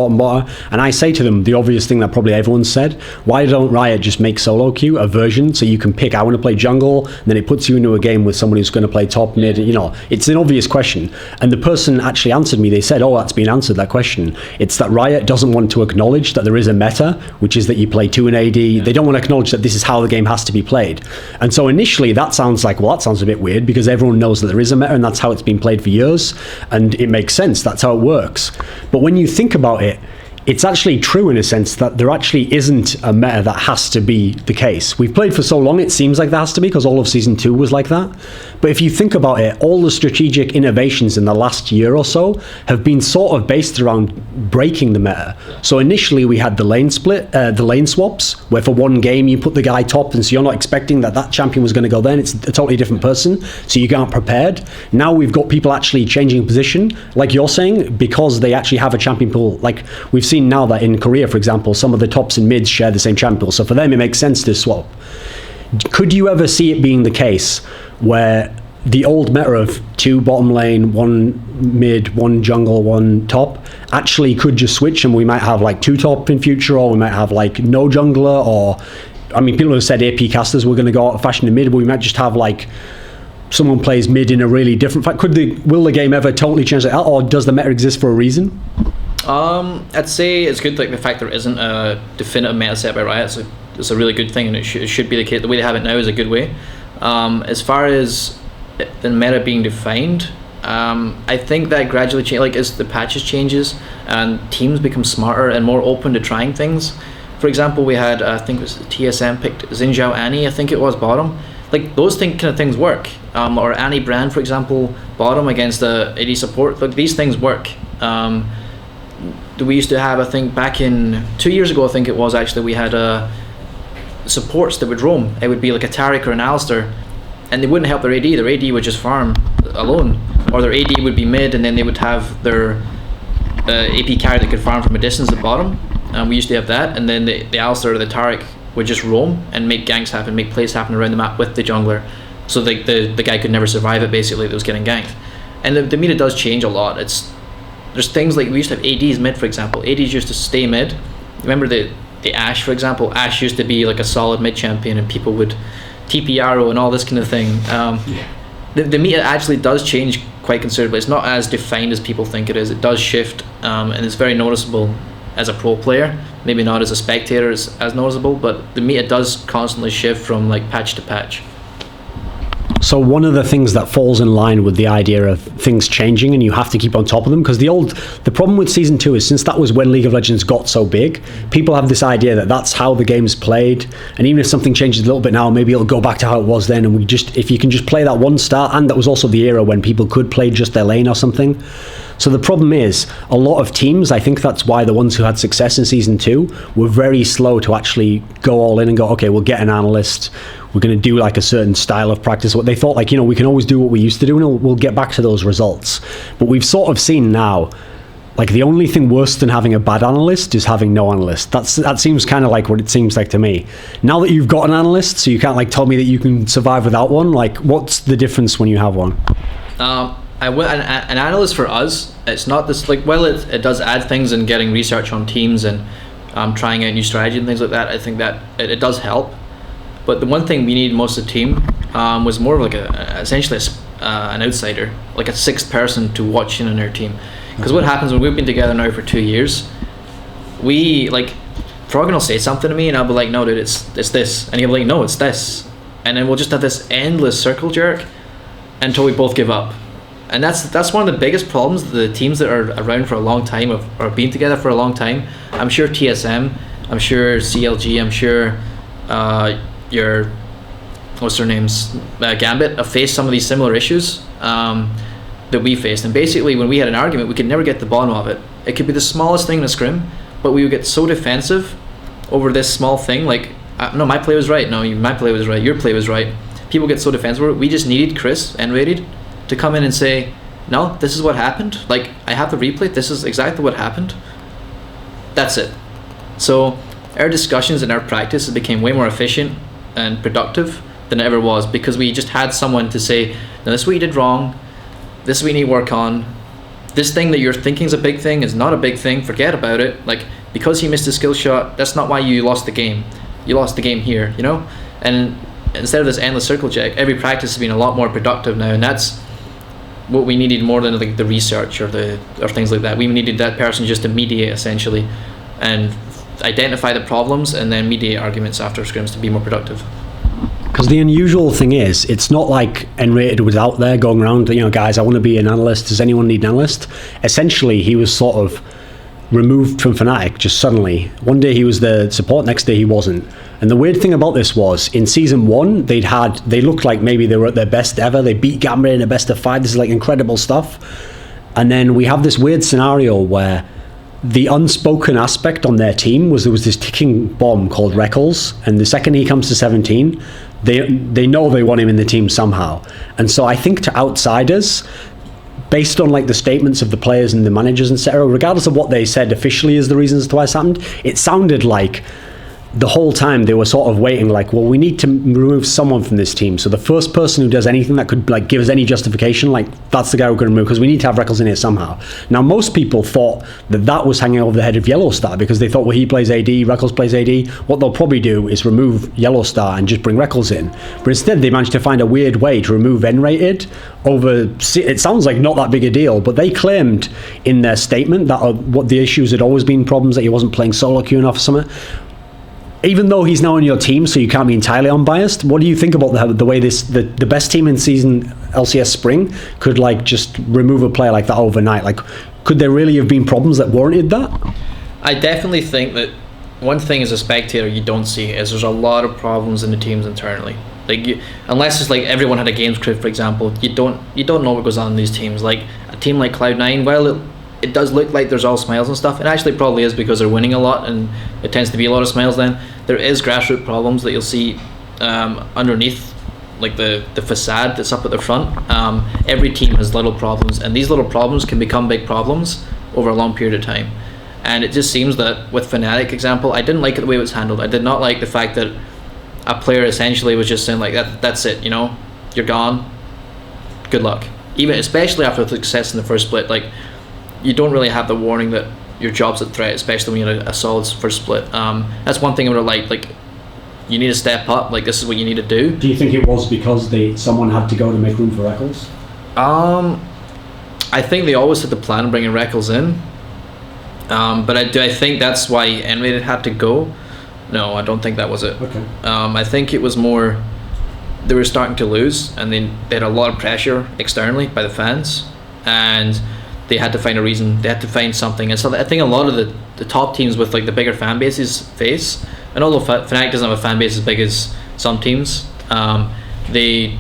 and I say to them the obvious thing that probably everyone said: why don't Riot just make solo queue a version so you can pick, I want to play jungle, and then it puts you into a game with someone who's going to play top mid? You know, it's an obvious question. And the person actually answered me, they said, oh, that's been answered, that question. It's that Riot doesn't want to acknowledge that there is a meta, which is that you play 2 in AD. They don't want to acknowledge that this is how the game has to be played. And so initially that sounds like, well, that sounds a bit weird, because everyone knows that there is a meta and that's how it's been played for years, and it makes sense, that's how it works. But when you think about it, it's actually true in a sense that there actually isn't a meta that has to be the case. We've played for so long, it seems like there has to be, because all of Season 2 was like that. But if you think about it, all the strategic innovations in the last year or so have been sort of based around breaking the meta. So initially we had the lane split, the lane swaps, where for one game you put the guy top, and so you're not expecting that champion was going to go there, and it's a totally different person, so you aren't prepared. Now we've got people actually changing position, like you're saying, because they actually have a champion pool. Like we've seen now that in Korea, for example, some of the tops and mids share the same champion pool, so for them it makes sense to swap. Could you ever see it being the case where the old meta of 2 bottom lane, 1 mid, 1 jungle, 1 top actually could just switch, and we might have like 2 top in future, or we might have like no jungler, or I mean, people have said AP casters were going to go out of fashion in mid, but we might just have like someone plays mid in a really different fact. Will the game ever totally change that, or does the meta exist for a reason? I'd say it's good, like the fact there isn't a definitive meta set by Riot. It's a really good thing, and it should be the case. The way they have it now is a good way. As far as the meta being defined, I think that gradually change, like as the patches changes and teams become smarter and more open to trying things. For example, we had I think it was TSM picked Xinjiao Annie, I think it was bottom. Like those kind of things work. Or Annie Brand, for example, bottom against the AD support. Like these things work. We used to have, I think back in 2 years ago, I think it was actually, we had supports that would roam. It would be like a Taric or an Alistair, and they wouldn't help their AD. Their AD would just farm alone, or their AD would be mid, and then they would have their AP carry that could farm from a distance at bottom. And we used to have that, and then the Alistair or the Taric would just roam and make ganks happen, make plays happen around the map with the jungler, so the guy could never survive it, basically, that was getting ganked. And the meta does change a lot. There's things like we used to have ADs mid, for example. ADs used to stay mid. Remember the Ashe, for example? Ashe used to be like a solid mid champion, and people would TP arrow and all this kind of thing. The meta actually does change quite considerably. It's not as defined as people think it is. It does shift, and it's very noticeable as a pro player. Maybe not as a spectator as noticeable, but the meta does constantly shift from like patch to patch. So one of the things that falls in line with the idea of things changing and you have to keep on top of them, because the problem with Season 2 is, since that was when League of Legends got so big, people have this idea that that's how the game's played, and even if something changes a little bit now, maybe it'll go back to how it was then, and if you can just play that one start, and that was also the era when people could play just their lane or something. So the problem is, a lot of teams, I think that's why the ones who had success in Season 2 were very slow to actually go all in and go, okay, we'll get an analyst, we're going to do like a certain style of practice. What they thought, like, we can always do what we used to do, and we'll get back to those results. But we've sort of seen now, like, the only thing worse than having a bad analyst is having no analyst. That seems kind of like what it seems like to me. Now that you've got an analyst, so you can't like tell me that you can survive without one, like, what's the difference when you have one? An analyst for us, it's not this, like, well, it does add things in getting research on teams and trying out new strategy and things like that. I think that it does help. But the one thing we need most of the team was more of like essentially an outsider, like a sixth person to watch in on our team. Because what happens when we've been together now for 2 years, we, like, Froggen will say something to me and I'll be like, no dude, it's this, and he'll be like, no, it's this, and then we'll just have this endless circle jerk until we both give up. And that's one of the biggest problems. The teams that are around for a long time or been together for a long time, I'm sure TSM, I'm sure CLG, I'm sure your what's their names, Gambit, have faced some of these similar issues that we faced. And basically, when we had an argument, we could never get to the bottom of it. It could be the smallest thing in a scrim, but we would get so defensive over this small thing, like, no, my play was right, no, my play was right, your play was right. People get so defensive. We just needed Chris, nRated, to come in and say, no, this is what happened, like, I have the replay, this is exactly what happened, that's it. So our discussions and our practice became way more efficient and productive than it ever was, because we just had someone to say, no, this is what you did wrong, this is what you need to work on, this thing that you're thinking is a big thing is not a big thing, forget about it, like, because he missed a skill shot, that's not why you lost the game, you lost the game here, and instead of this endless circle check, every practice has been a lot more productive now, and that's what we needed more than like the research or things like that. We needed that person just to mediate, essentially, and identify the problems and then mediate arguments after scrims to be more productive. Because the unusual thing is, it's not like nRated was out there going around, guys, I want to be an analyst, does anyone need an analyst? Essentially, he was sort of removed from Fnatic just suddenly. One day he was the support, next day he wasn't. And the weird thing about this was, in season 1, they looked like maybe they were at their best ever. They beat Gambit in a best of 5. This is like incredible stuff. And then we have this weird scenario where the unspoken aspect on their team was there was this ticking bomb called Rekkles, and the second he comes to 17, they know they want him in the team somehow. And so I think to outsiders, based on like the statements of the players and the managers, etc., regardless of what they said officially as the reasons to why it's happened, it sounded like the whole time they were sort of waiting, like, well, we need to remove someone from this team. So the first person who does anything that could like give us any justification, like, that's the guy we're going to remove, because we need to have Rekkles in here somehow. Now, most people thought that was hanging over the head of Yellowstar, because they thought, well, he plays AD, Rekkles plays AD. What they'll probably do is remove Yellowstar and just bring Rekkles in. But instead, they managed to find a weird way to remove nRated over. It sounds like not that big a deal, but they claimed in their statement that what the issues had always been problems, that he wasn't playing solo queue enough or something. Even though he's now on your team, so you can't be entirely unbiased, what do you think about the way the best team in season LCS Spring could like just remove a player like that overnight? Like, could there really have been problems that warranted that? I definitely think that one thing as a spectator you don't see is there's a lot of problems in the teams internally. Like, unless it's like everyone had a games crew, for example, you don't know what goes on in these teams. Like a team like Cloud9, well, it does look like there's all smiles and stuff. It actually probably is, because they're winning a lot and it tends to be a lot of smiles then. There is grassroots problems that you'll see underneath like the facade that's up at the front. Every team has little problems, and these little problems can become big problems over a long period of time. And it just seems that with Fnatic example, I didn't like it the way it was handled. I did not like the fact that a player essentially was just saying like, that's it, you know, you're gone, good luck. Even especially after the success in the first split, like, you don't really have the warning that your job's at threat, especially when you're a solid first split. That's one thing I would have like, you need to step up, like, this is what you need to do. Do you think it was because someone had to go to make room for Rekkles? I think they always had the plan of bringing Rekkles in. But I think that's why nRated had to go? No, I don't think that was it. Okay. I think it was more, they were starting to lose, and they had a lot of pressure externally by the fans, and they had to find a reason, they had to find something. And so I think a lot of the top teams with like the bigger fan bases face, and although Fnatic doesn't have a fan base as big as some teams, they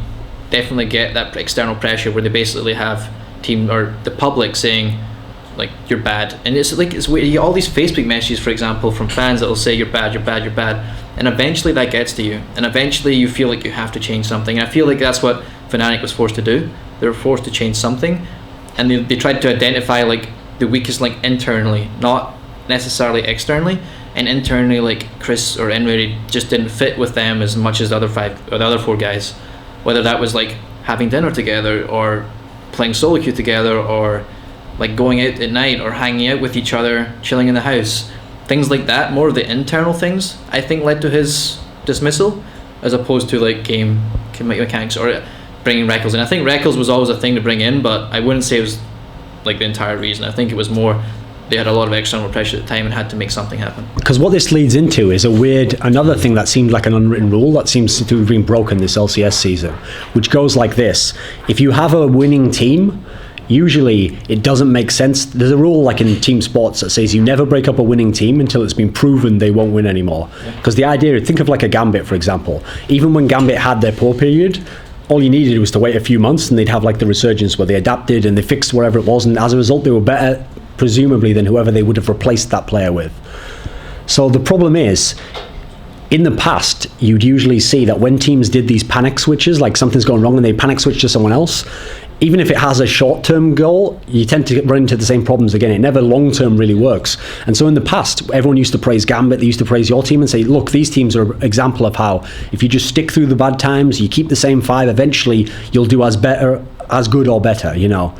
definitely get that external pressure where they basically have team or the public saying like, you're bad. And it's like, it's weird. All these Facebook messages, for example, from fans that will say you're bad, you're bad, you're bad, and eventually that gets to you, and eventually you feel like you have to change something. And I feel like that's what Fnatic was forced to do. They were forced to change something, and they tried to identify like the weakest link internally, not necessarily externally. And internally, like, Chris or nRated just didn't fit with them as much as the other 5 or the other 4 guys, whether that was like having dinner together or playing solo queue together, or like going out at night or hanging out with each other, chilling in the house, things like that. More of the internal things I think led to his dismissal, as opposed to like game mechanics or bringing Rekkles in. I think Rekkles was always a thing to bring in, but I wouldn't say it was like the entire reason. I think it was more they had a lot of external pressure at the time and had to make something happen. Because what this leads into is another thing that seems like an unwritten rule that seems to have been broken this LCS season, which goes like this. If you have a winning team, usually it doesn't make sense. There's a rule like in team sports that says you never break up a winning team until it's been proven they won't win anymore. Because the idea, think of like a Gambit, for example. Even when Gambit had their poor period, all you needed was to wait a few months and they'd have like the resurgence where they adapted and they fixed whatever it was, and as a result they were better presumably than whoever they would have replaced that player with. So the problem is, in the past, you'd usually see that when teams did these panic switches, like something's going wrong and they panic switch to someone else, even if it has a short-term goal, you tend to run into the same problems again. It never long-term really works. And so in the past, everyone used to praise Gambit, they used to praise your team and say, look, these teams are an example of how if you just stick through the bad times, you keep the same 5, eventually you'll do as good or better, you know.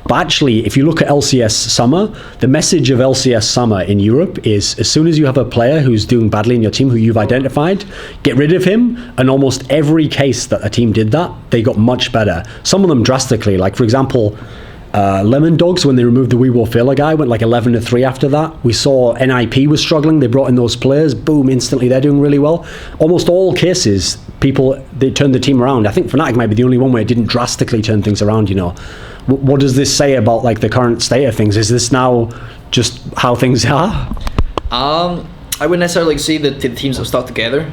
But actually, if you look at LCS Summer, the message of LCS Summer in Europe is, as soon as you have a player who's doing badly in your team, who you've identified, get rid of him. And almost every case that a team did that, they got much better. Some of them drastically, like for example, Lemon Dogs, when they removed the We Will Failure guy, went like 11-3 after that. We saw NIP was struggling, they brought in those players, boom, instantly they're doing really well. Almost all cases, they turned the team around. I think Fnatic might be the only one where it didn't drastically turn things around, you know. What does this say about like the current state of things? Is this now just how things are? I wouldn't necessarily see the teams that stuck together.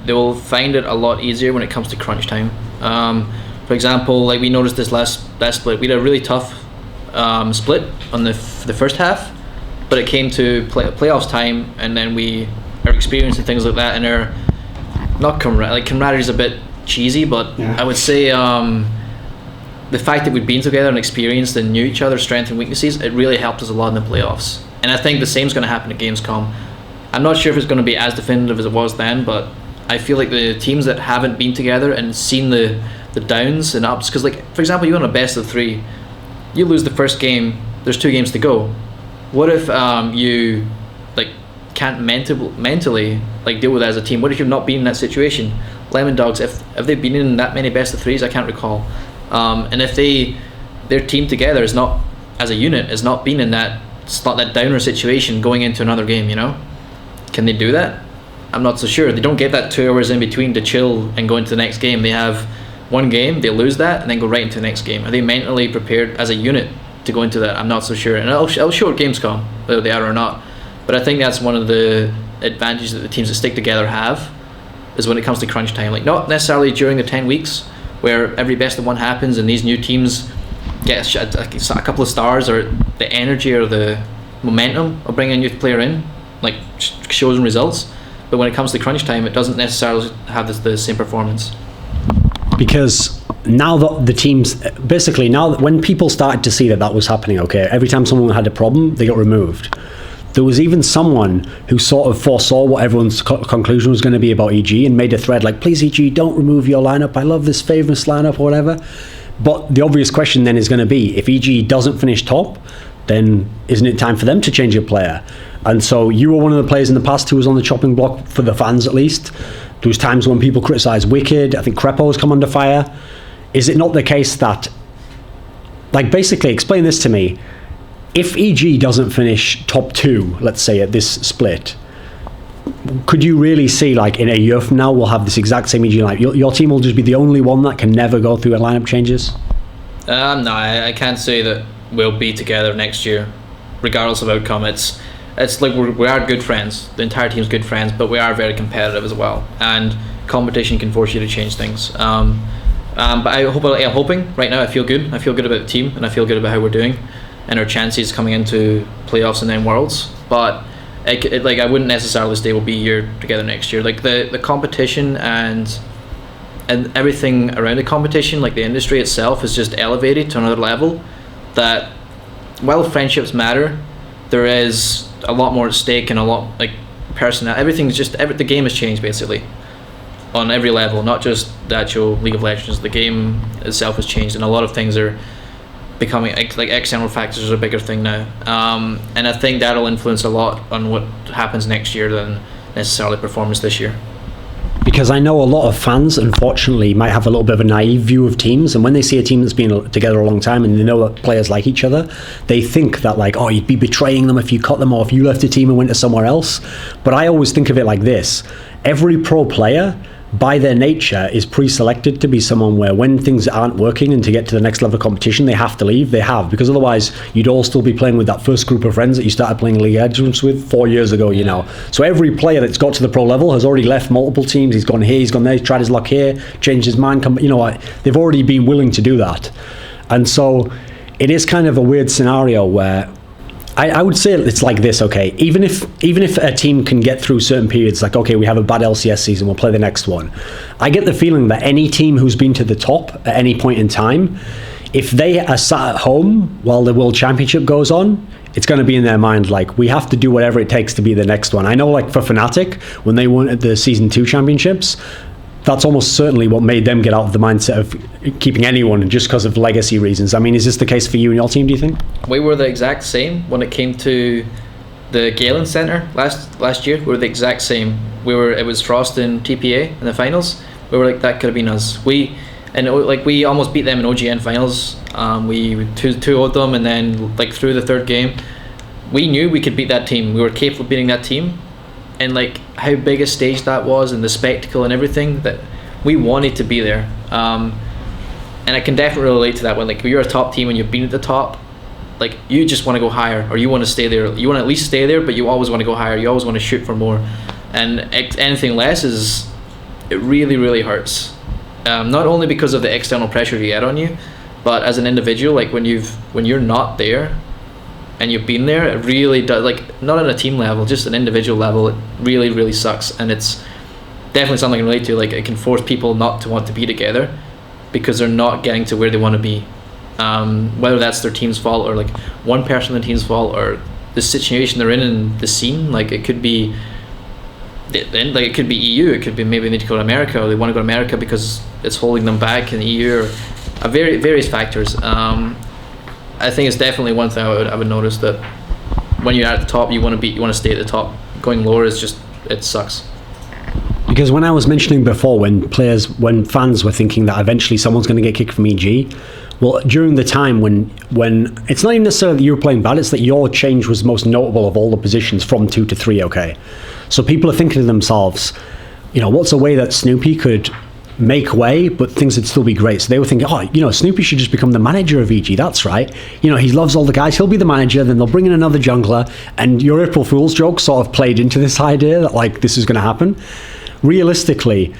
They will find it a lot easier when it comes to crunch time. For example, like we noticed this last split, we had a really tough split on the first half, but it came to playoffs time, and then we are experiencing things like that, and are not camaraderie is a bit cheesy, but I would say the fact that we've been together and experienced and knew each other's strengths and weaknesses, it really helped us a lot in the playoffs. And I think the same's going to happen at Gamescom. I'm not sure if it's going to be as definitive as it was then, but I feel like the teams that haven't been together and seen the downs and ups, because like for example, you on a best of 3, you lose the first game, there's 2 games to go. What if you like can't mentally like deal with it as a team? What if you've not been in that situation? Lemon Dogs, if they've been in that many best of 3s, I can't recall. And if their team together is not as a unit, has not been in that downer situation going into another game, you know, can they do that? I'm not so sure. They don't get that 2 hours in between to chill and go into the next game. They have one game, they lose that, and then go right into the next game. Are they mentally prepared as a unit to go into that? I'm not so sure. And I'll show at Gamescom whether they are or not. But I think that's one of the advantages that the teams that stick together have, is when it comes to crunch time. Like not necessarily during the 10 weeks where every best of 1 happens and these new teams get a couple of stars, or the energy or the momentum of bringing a new player in, like shows and results. But when it comes to crunch time, it doesn't necessarily have the same performance. Because now that the teams, basically now that when people started to see that was happening, okay, every time someone had a problem, they got removed. There was even someone who sort of foresaw what everyone's conclusion was going to be about EG and made a thread like, please EG, don't remove your lineup. I love this famous lineup or whatever. But the obvious question then is going to be, if EG doesn't finish top, then isn't it time for them to change a player? And so you were one of the players in the past who was on the chopping block, for the fans at least. There was times when people criticised Wicked. I think Crepo's come under fire. Is it not the case that, like, basically explain this to me, if EG doesn't finish top 2, let's say at this split, could you really see like in a year from now we'll have this exact same EG lineup? Your team will just be the only one that can never go through a lineup changes? No, I can't say that we'll be together next year, regardless of outcome. It's like we are good friends. The entire team's good friends, but we are very competitive as well. And competition can force you to change things. But I'm hoping right now. I feel good. I feel good about the team, and I feel good about how we're doing, and our chances coming into playoffs and then Worlds. But I wouldn't necessarily say we'll be here together next year. Like the competition and everything around the competition, like the industry itself, is just elevated to another level. That while friendships matter, there is a lot more at stake, and a lot like personal. Everything's just the game has changed basically on every level, not just the actual League of Legends. The game itself has changed, and a lot of things are becoming like external factors are a bigger thing now. And I think that'll influence a lot on what happens next year than necessarily performance this year. Because I know a lot of fans, unfortunately, might have a little bit of a naive view of teams, and when they see a team that's been together a long time and they know that players like each other, they think that like, oh, you'd be betraying them if you cut them, or if you left a team and went to somewhere else. But I always think of it like this: every pro player, by their nature, is pre-selected to be someone where when things aren't working and to get to the next level of competition, they have to leave. They have, because otherwise you'd all still be playing with that first group of friends that you started playing League of Legends with 4 years ago, you know. So every player that's got to the pro level has already left multiple teams. He's gone here, he's gone there, he's tried his luck here, changed his mind, they've already been willing to do that. And so it is kind of a weird scenario where I would say it's like this, okay, even if a team can get through certain periods, like, okay, we have a bad LCS season, we'll play the next one. I get the feeling that any team who's been to the top at any point in time, if they are sat at home while the World Championship goes on, it's going to be in their mind, like, we have to do whatever it takes to be the next one. I know, like, for Fnatic, when they won at the Season 2 Championships, that's almost certainly what made them get out of the mindset of keeping anyone just because of legacy reasons. I mean, is this the case for you and your team, do you think? We were the exact same when it came to the Galen Center last year. We were the exact same. It was Frost and TPA in the finals. We were like, that could have been us. We almost beat them in OGN finals. We 2-0'd them, and then like through the third game, we knew we could beat that team. We were capable of beating that team. And like how big a stage that was, and the spectacle and everything, that we wanted to be there. And I can definitely relate to that when like you're a top team and you've been at the top, like you just want to go higher, or you want to stay there. You want to at least stay there, but you always want to go higher. You always want to shoot for more, and anything less it really, really hurts. Not only because of the external pressure you get on you, but as an individual, like when you're not there and you've been there, it really does, like not on a team level, just an individual level, it really, really sucks. And it's definitely something I can relate to. Like it can force people not to want to be together because they're not getting to where they want to be. Whether that's their team's fault, or like one person in the team's fault, or the situation they're in the scene. Like it could be it could be EU, it could be maybe they need to go to America, or they want to go to America because it's holding them back in the EU, or various factors. I think it's definitely one thing I would notice, that when you're at the top, you want to stay at the top. Going lower is just, it sucks. Because when I was mentioning before, when fans were thinking that eventually someone's going to get kicked from EG, well, during the time when it's not even necessarily that you were playing bad, it's that your change was most notable of all the positions from 2 to 3, okay? So people are thinking to themselves, what's a way that Snoopeh could make way, but things would still be great? So they were thinking, Snoopeh should just become the manager of EG, that's right. He loves all the guys, he'll be the manager, then they'll bring in another jungler, and your April Fool's joke sort of played into this idea that, like, this is going to happen. Realistically,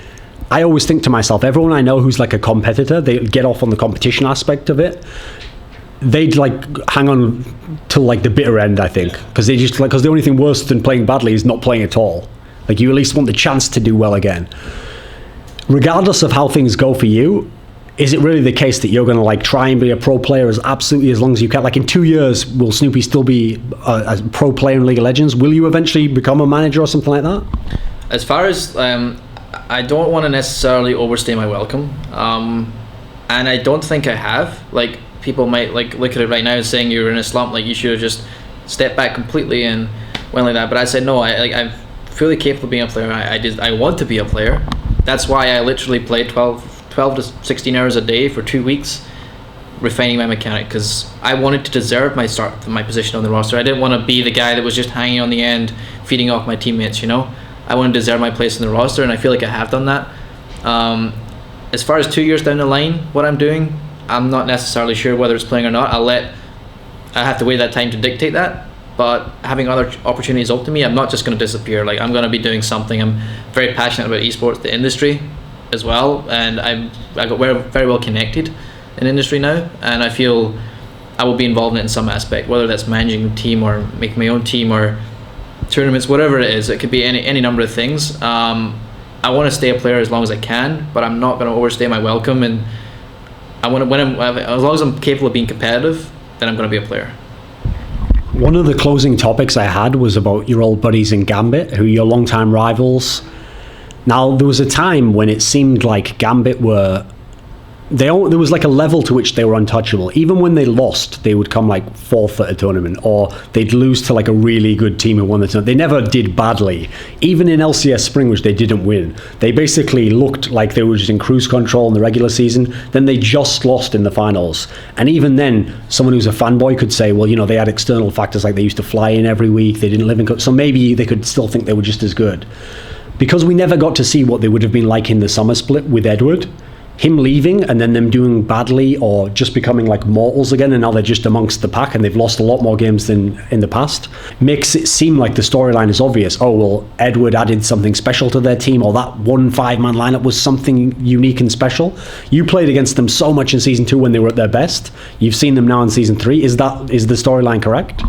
I always think to myself, everyone I know who's like a competitor, they get off on the competition aspect of it. They'd like hang on till like the bitter end, I think, because the only thing worse than playing badly is not playing at all. Like, you at least want the chance to do well again. Regardless of how things go for you, is it really the case that you're going to like try and be a pro player as long as you can? Like in 2 years, will Snoopeh still be a pro player in League of Legends? Will you eventually become a manager or something like that? As far as I don't want to necessarily overstay my welcome, and I don't think I have. Like, people might like look at it right now and saying you're in a slump, like you should have just stepped back completely and went like that. But I said no. I'm fully capable of being a player. I want to be a player. That's why I literally played 12 to 16 hours a day for 2 weeks, refining my mechanic, because I wanted to deserve my position on the roster. I didn't want to be the guy that was just hanging on the end, feeding off my teammates. I want to deserve my place in the roster, and I feel like I have done that. As far as 2 years down the line, what I'm doing, I'm not necessarily sure whether it's playing or not. I have to wait that time to dictate that. But having other opportunities open to me, I'm not just going to disappear. Like, I'm going to be doing something. I'm very passionate about esports, the industry as well, and I got very well connected in industry now, and I feel I will be involved in it in some aspect, whether that's managing a team or making my own team or tournaments, whatever it is. It could be any number of things. I want to stay a player as long as I can, but I'm not going to overstay my welcome, and as long as I'm capable of being competitive, then I'm going to be a player. One of the closing topics I had was about your old buddies in Gambit, who are your longtime rivals. Now, there was a time when it seemed like Gambit there was like a level to which they were untouchable. Even when they lost, they would come like fourth at a tournament, or they'd lose to like a really good team who won the tournament. They never did badly. Even in LCS Spring, which they didn't win, they basically looked like they were just in cruise control in the regular season. Then they just lost in the finals. And even then, someone who's a fanboy could say, well, they had external factors, like they used to fly in every week, they didn't live in... So maybe they could still think they were just as good. Because we never got to see what they would have been like in the summer split with Edward, him leaving and then them doing badly or just becoming like mortals again, and now they're just amongst the pack and they've lost a lot more games than in the past, makes it seem like the storyline is obvious. Oh, well, Edward added something special to their team, or that 1 5-man lineup was something unique and special. You played against them so much in Season 2 when they were at their best. You've seen them now in Season 3. Is the storyline correct?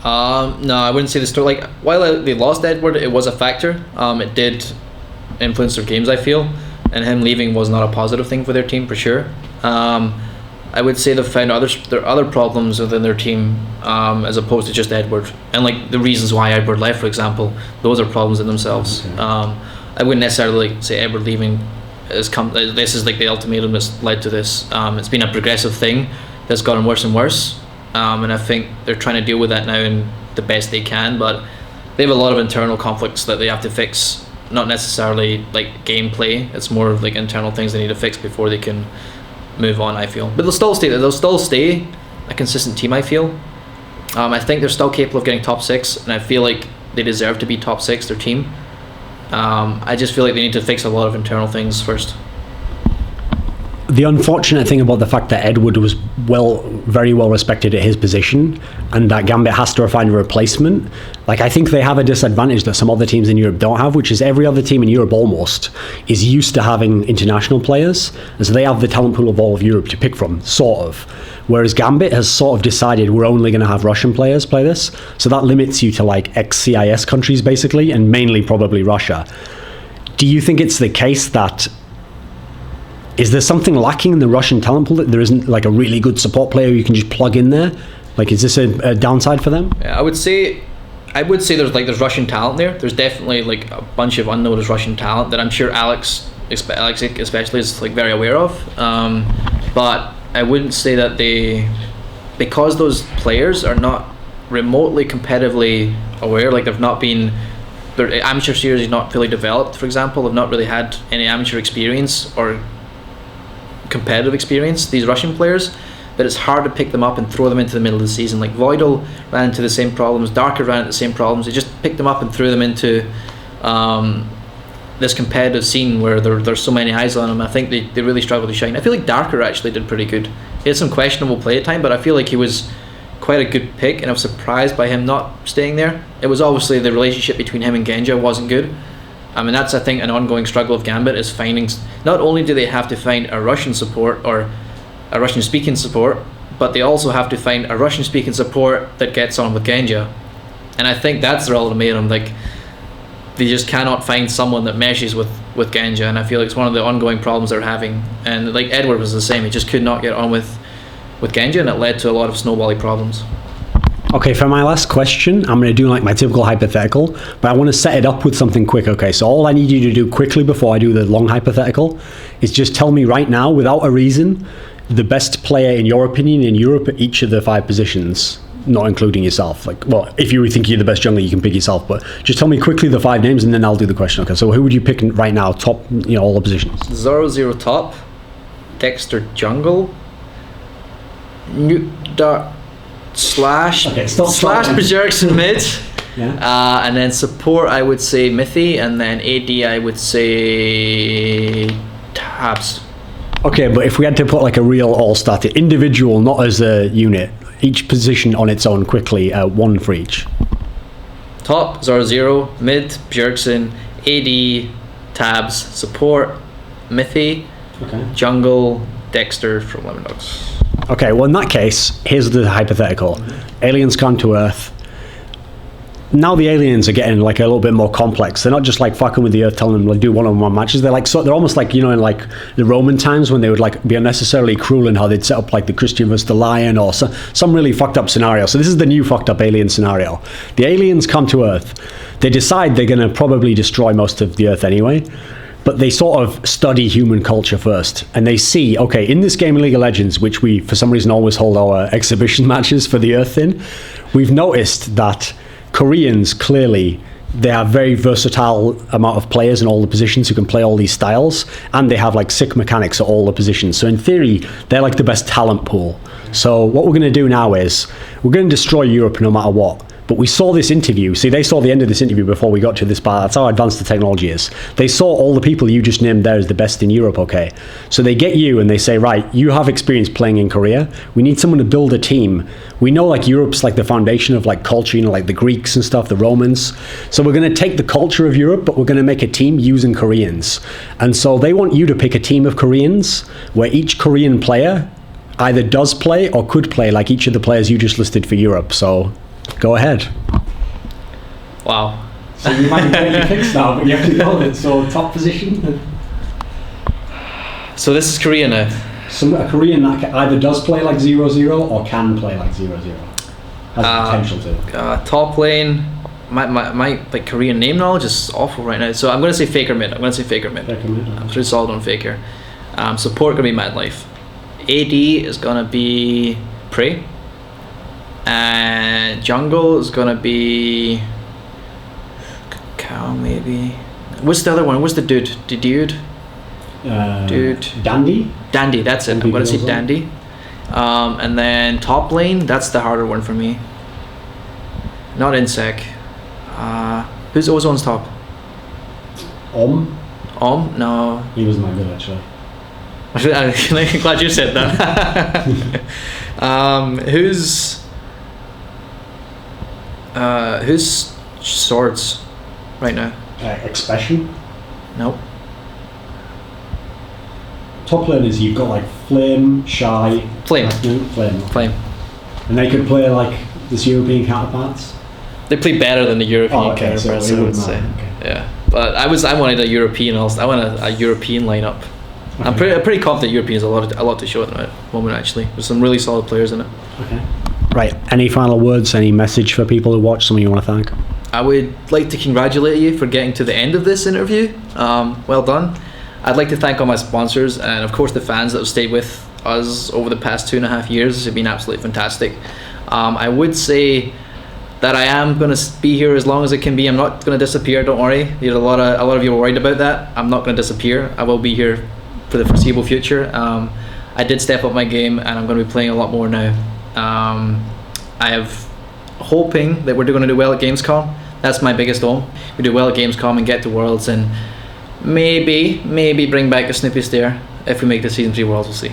No, I wouldn't say the story. Like, while they lost Edward, it was a factor. It did influence their games, I feel. And him leaving was not a positive thing for their team, for sure. I would say they've found there are other problems within their team, as opposed to just Edward. And like the reasons why Edward left, for example, those are problems in themselves. Okay. I wouldn't necessarily say Edward leaving this is like the ultimatum that's led to this. It's been a progressive thing that's gotten worse and worse. And I think they're trying to deal with that now in the best they can, but they have a lot of internal conflicts that they have to fix. Not necessarily like gameplay, it's more of like internal things they need to fix before they can move on, I feel. But they'll still stay a consistent team, I feel. I think they're still capable of getting top 6, and I feel like they deserve to be top 6, their team. I just feel like they need to fix a lot of internal things first. the unfortunate thing about the fact that Edward was very well respected at his position, and that Gambit has to find a replacement, like I think they have a disadvantage that some other teams in Europe don't have, which is every other team in Europe almost is used to having international players, and so they have the talent pool of all of Europe to pick from, sort of. Whereas Gambit has sort of decided we're only going to have Russian players play this, so that limits you to like ex-CIS countries basically, and mainly probably Russia. Do you think it's the case that is there something lacking in the Russian talent pool that there isn't like a really good support player you can just plug in there? Like, is this a downside for them? Yeah, I would say there's Russian talent there. There's definitely like a bunch of unnoticed Russian talent that I'm sure Alex especially is like very aware of. But I wouldn't say that because those players are not remotely competitively aware, like their amateur series is not fully developed, for example, they've not really had any amateur experience or competitive experience, these Russian players, that it's hard to pick them up and throw them into the middle of the season. Like Voidal ran into the same problems, Darker ran into the same problems. They just picked them up and threw them into this competitive scene where there's so many eyes on them. I think they really struggled to shine. I feel like Darker actually did pretty good. He had some questionable play time, but I feel like he was quite a good pick, and I was surprised by him not staying there. It was obviously the relationship between him and Genja wasn't good. I mean, that's, I think, an ongoing struggle of Gambit, is finding, not only do they have to find a Russian support or a Russian speaking support, but they also have to find a Russian speaking support that gets on with Genja. And I think that's their ultimatum. Like, they just cannot find someone that meshes with Genja, and I feel like it's one of the ongoing problems they're having. And like Edward was the same, he just could not get on with Genja, and it led to a lot of snowbally problems. Okay, for my last question, I'm going to do like my typical hypothetical, but I want to set it up with something quick. Okay, so all I need you to do quickly before I do the long hypothetical is just tell me right now, without a reason, the best player in your opinion in Europe at each of the 5 positions, not including yourself. Like, well, if you think you're the best jungler, you can pick yourself, but just tell me quickly the 5 names and then I'll do the question. Okay, so who would you pick right now, top, all the positions? Zoro top, Dexter jungle, slash Berserkson mid, yeah. And then support I would say Mithy, and then AD I would say Tabs. Okay, but if we had to put like a real all-star individual, not as a unit, each position on its own quickly, 1 for each. Top, Zoro, mid, Bjergsen, AD, Tabs, support, Mithy, okay. Jungle, Dexter from Lemon Dogs. Okay, well in that case, here's the hypothetical. Aliens come to Earth. Now the aliens are getting like a little bit more complex. They're not just like fucking with the Earth, telling them to do one-on-one matches. They're like, so they're almost like, in like the Roman times when they would like be unnecessarily cruel in how they'd set up like the Christian versus the Lion or some really fucked up scenario. So this is the new fucked up alien scenario. The aliens come to Earth. They decide they're going to probably destroy most of the Earth anyway. But they sort of study human culture first, and they see, okay, in this game of League of Legends, which we for some reason always hold our exhibition matches for the Earth in, we've noticed that Koreans, clearly, they have very versatile amount of players in all the positions who can play all these styles, and they have like sick mechanics at all the positions. So in theory, they're like the best talent pool. So what we're going to do now is we're going to destroy Europe no matter what. But we saw this interview. See, they saw the end of this interview before we got to this part. That's how advanced the technology is. They saw all the people you just named there as the best in Europe, okay? So they get you and they say, right, you have experience playing in Korea. We need someone to build a team. We know like Europe's like the foundation of like culture, like the Greeks and stuff, the Romans. So we're going to take the culture of Europe, but we're going to make a team using Koreans. And so they want you to pick a team of Koreans where each Korean player either does play or could play like each of the players you just listed for Europe. So go ahead. Wow. So you might be taking picks now, but you have to know it. So top position. So this is Korea now. A Korean that either does play like 0-0 or can play like 0-0. Has potential to. Top lane. My like Korean name knowledge is awful right now. So I'm going to say Faker mid. I'm pretty solid on Faker. Support going to be Mad Life. AD is going to be Prey. And jungle is gonna be Cow maybe. What's the other one? What's the dude? The dude? Dandy? Dandy, that's it. I'm gonna say Dandy. And then top lane, that's the harder one for me. Not inSec. Who's Ozone's top? Om? No. He wasn't that good actually. I'm glad you said that. Who's swords right now? Expression. Nope. Top laners, you've got like Flame, Shy, Flame. Flame. And they could play like this European counterparts. They play better than the European okay, counterparts, so it I would wouldn't say. matter, okay. Yeah, but I wanted a European. I want a European lineup. Okay. I'm pretty confident European is a lot to show at the moment. Actually, there's some really solid players in it. Okay. Right. Any final words? Any message for people who watch? Someone you want to thank? I would like to congratulate you for getting to the end of this interview. Well done. I'd like to thank all my sponsors and of course the fans that have stayed with us over the past 2.5 years. It's been absolutely fantastic. I would say that I am going to be here as long as it can be. I'm not going to disappear, don't worry. There's a lot of you are worried about that. I'm not going to disappear. I will be here for the foreseeable future. I did step up my game and I'm going to be playing a lot more now. I have hoping that we're going to do well at Gamescom. That's my biggest goal. We do well at Gamescom and get to Worlds and maybe bring back a Snoopeh Stare. If we make the Season 3 Worlds, we'll see.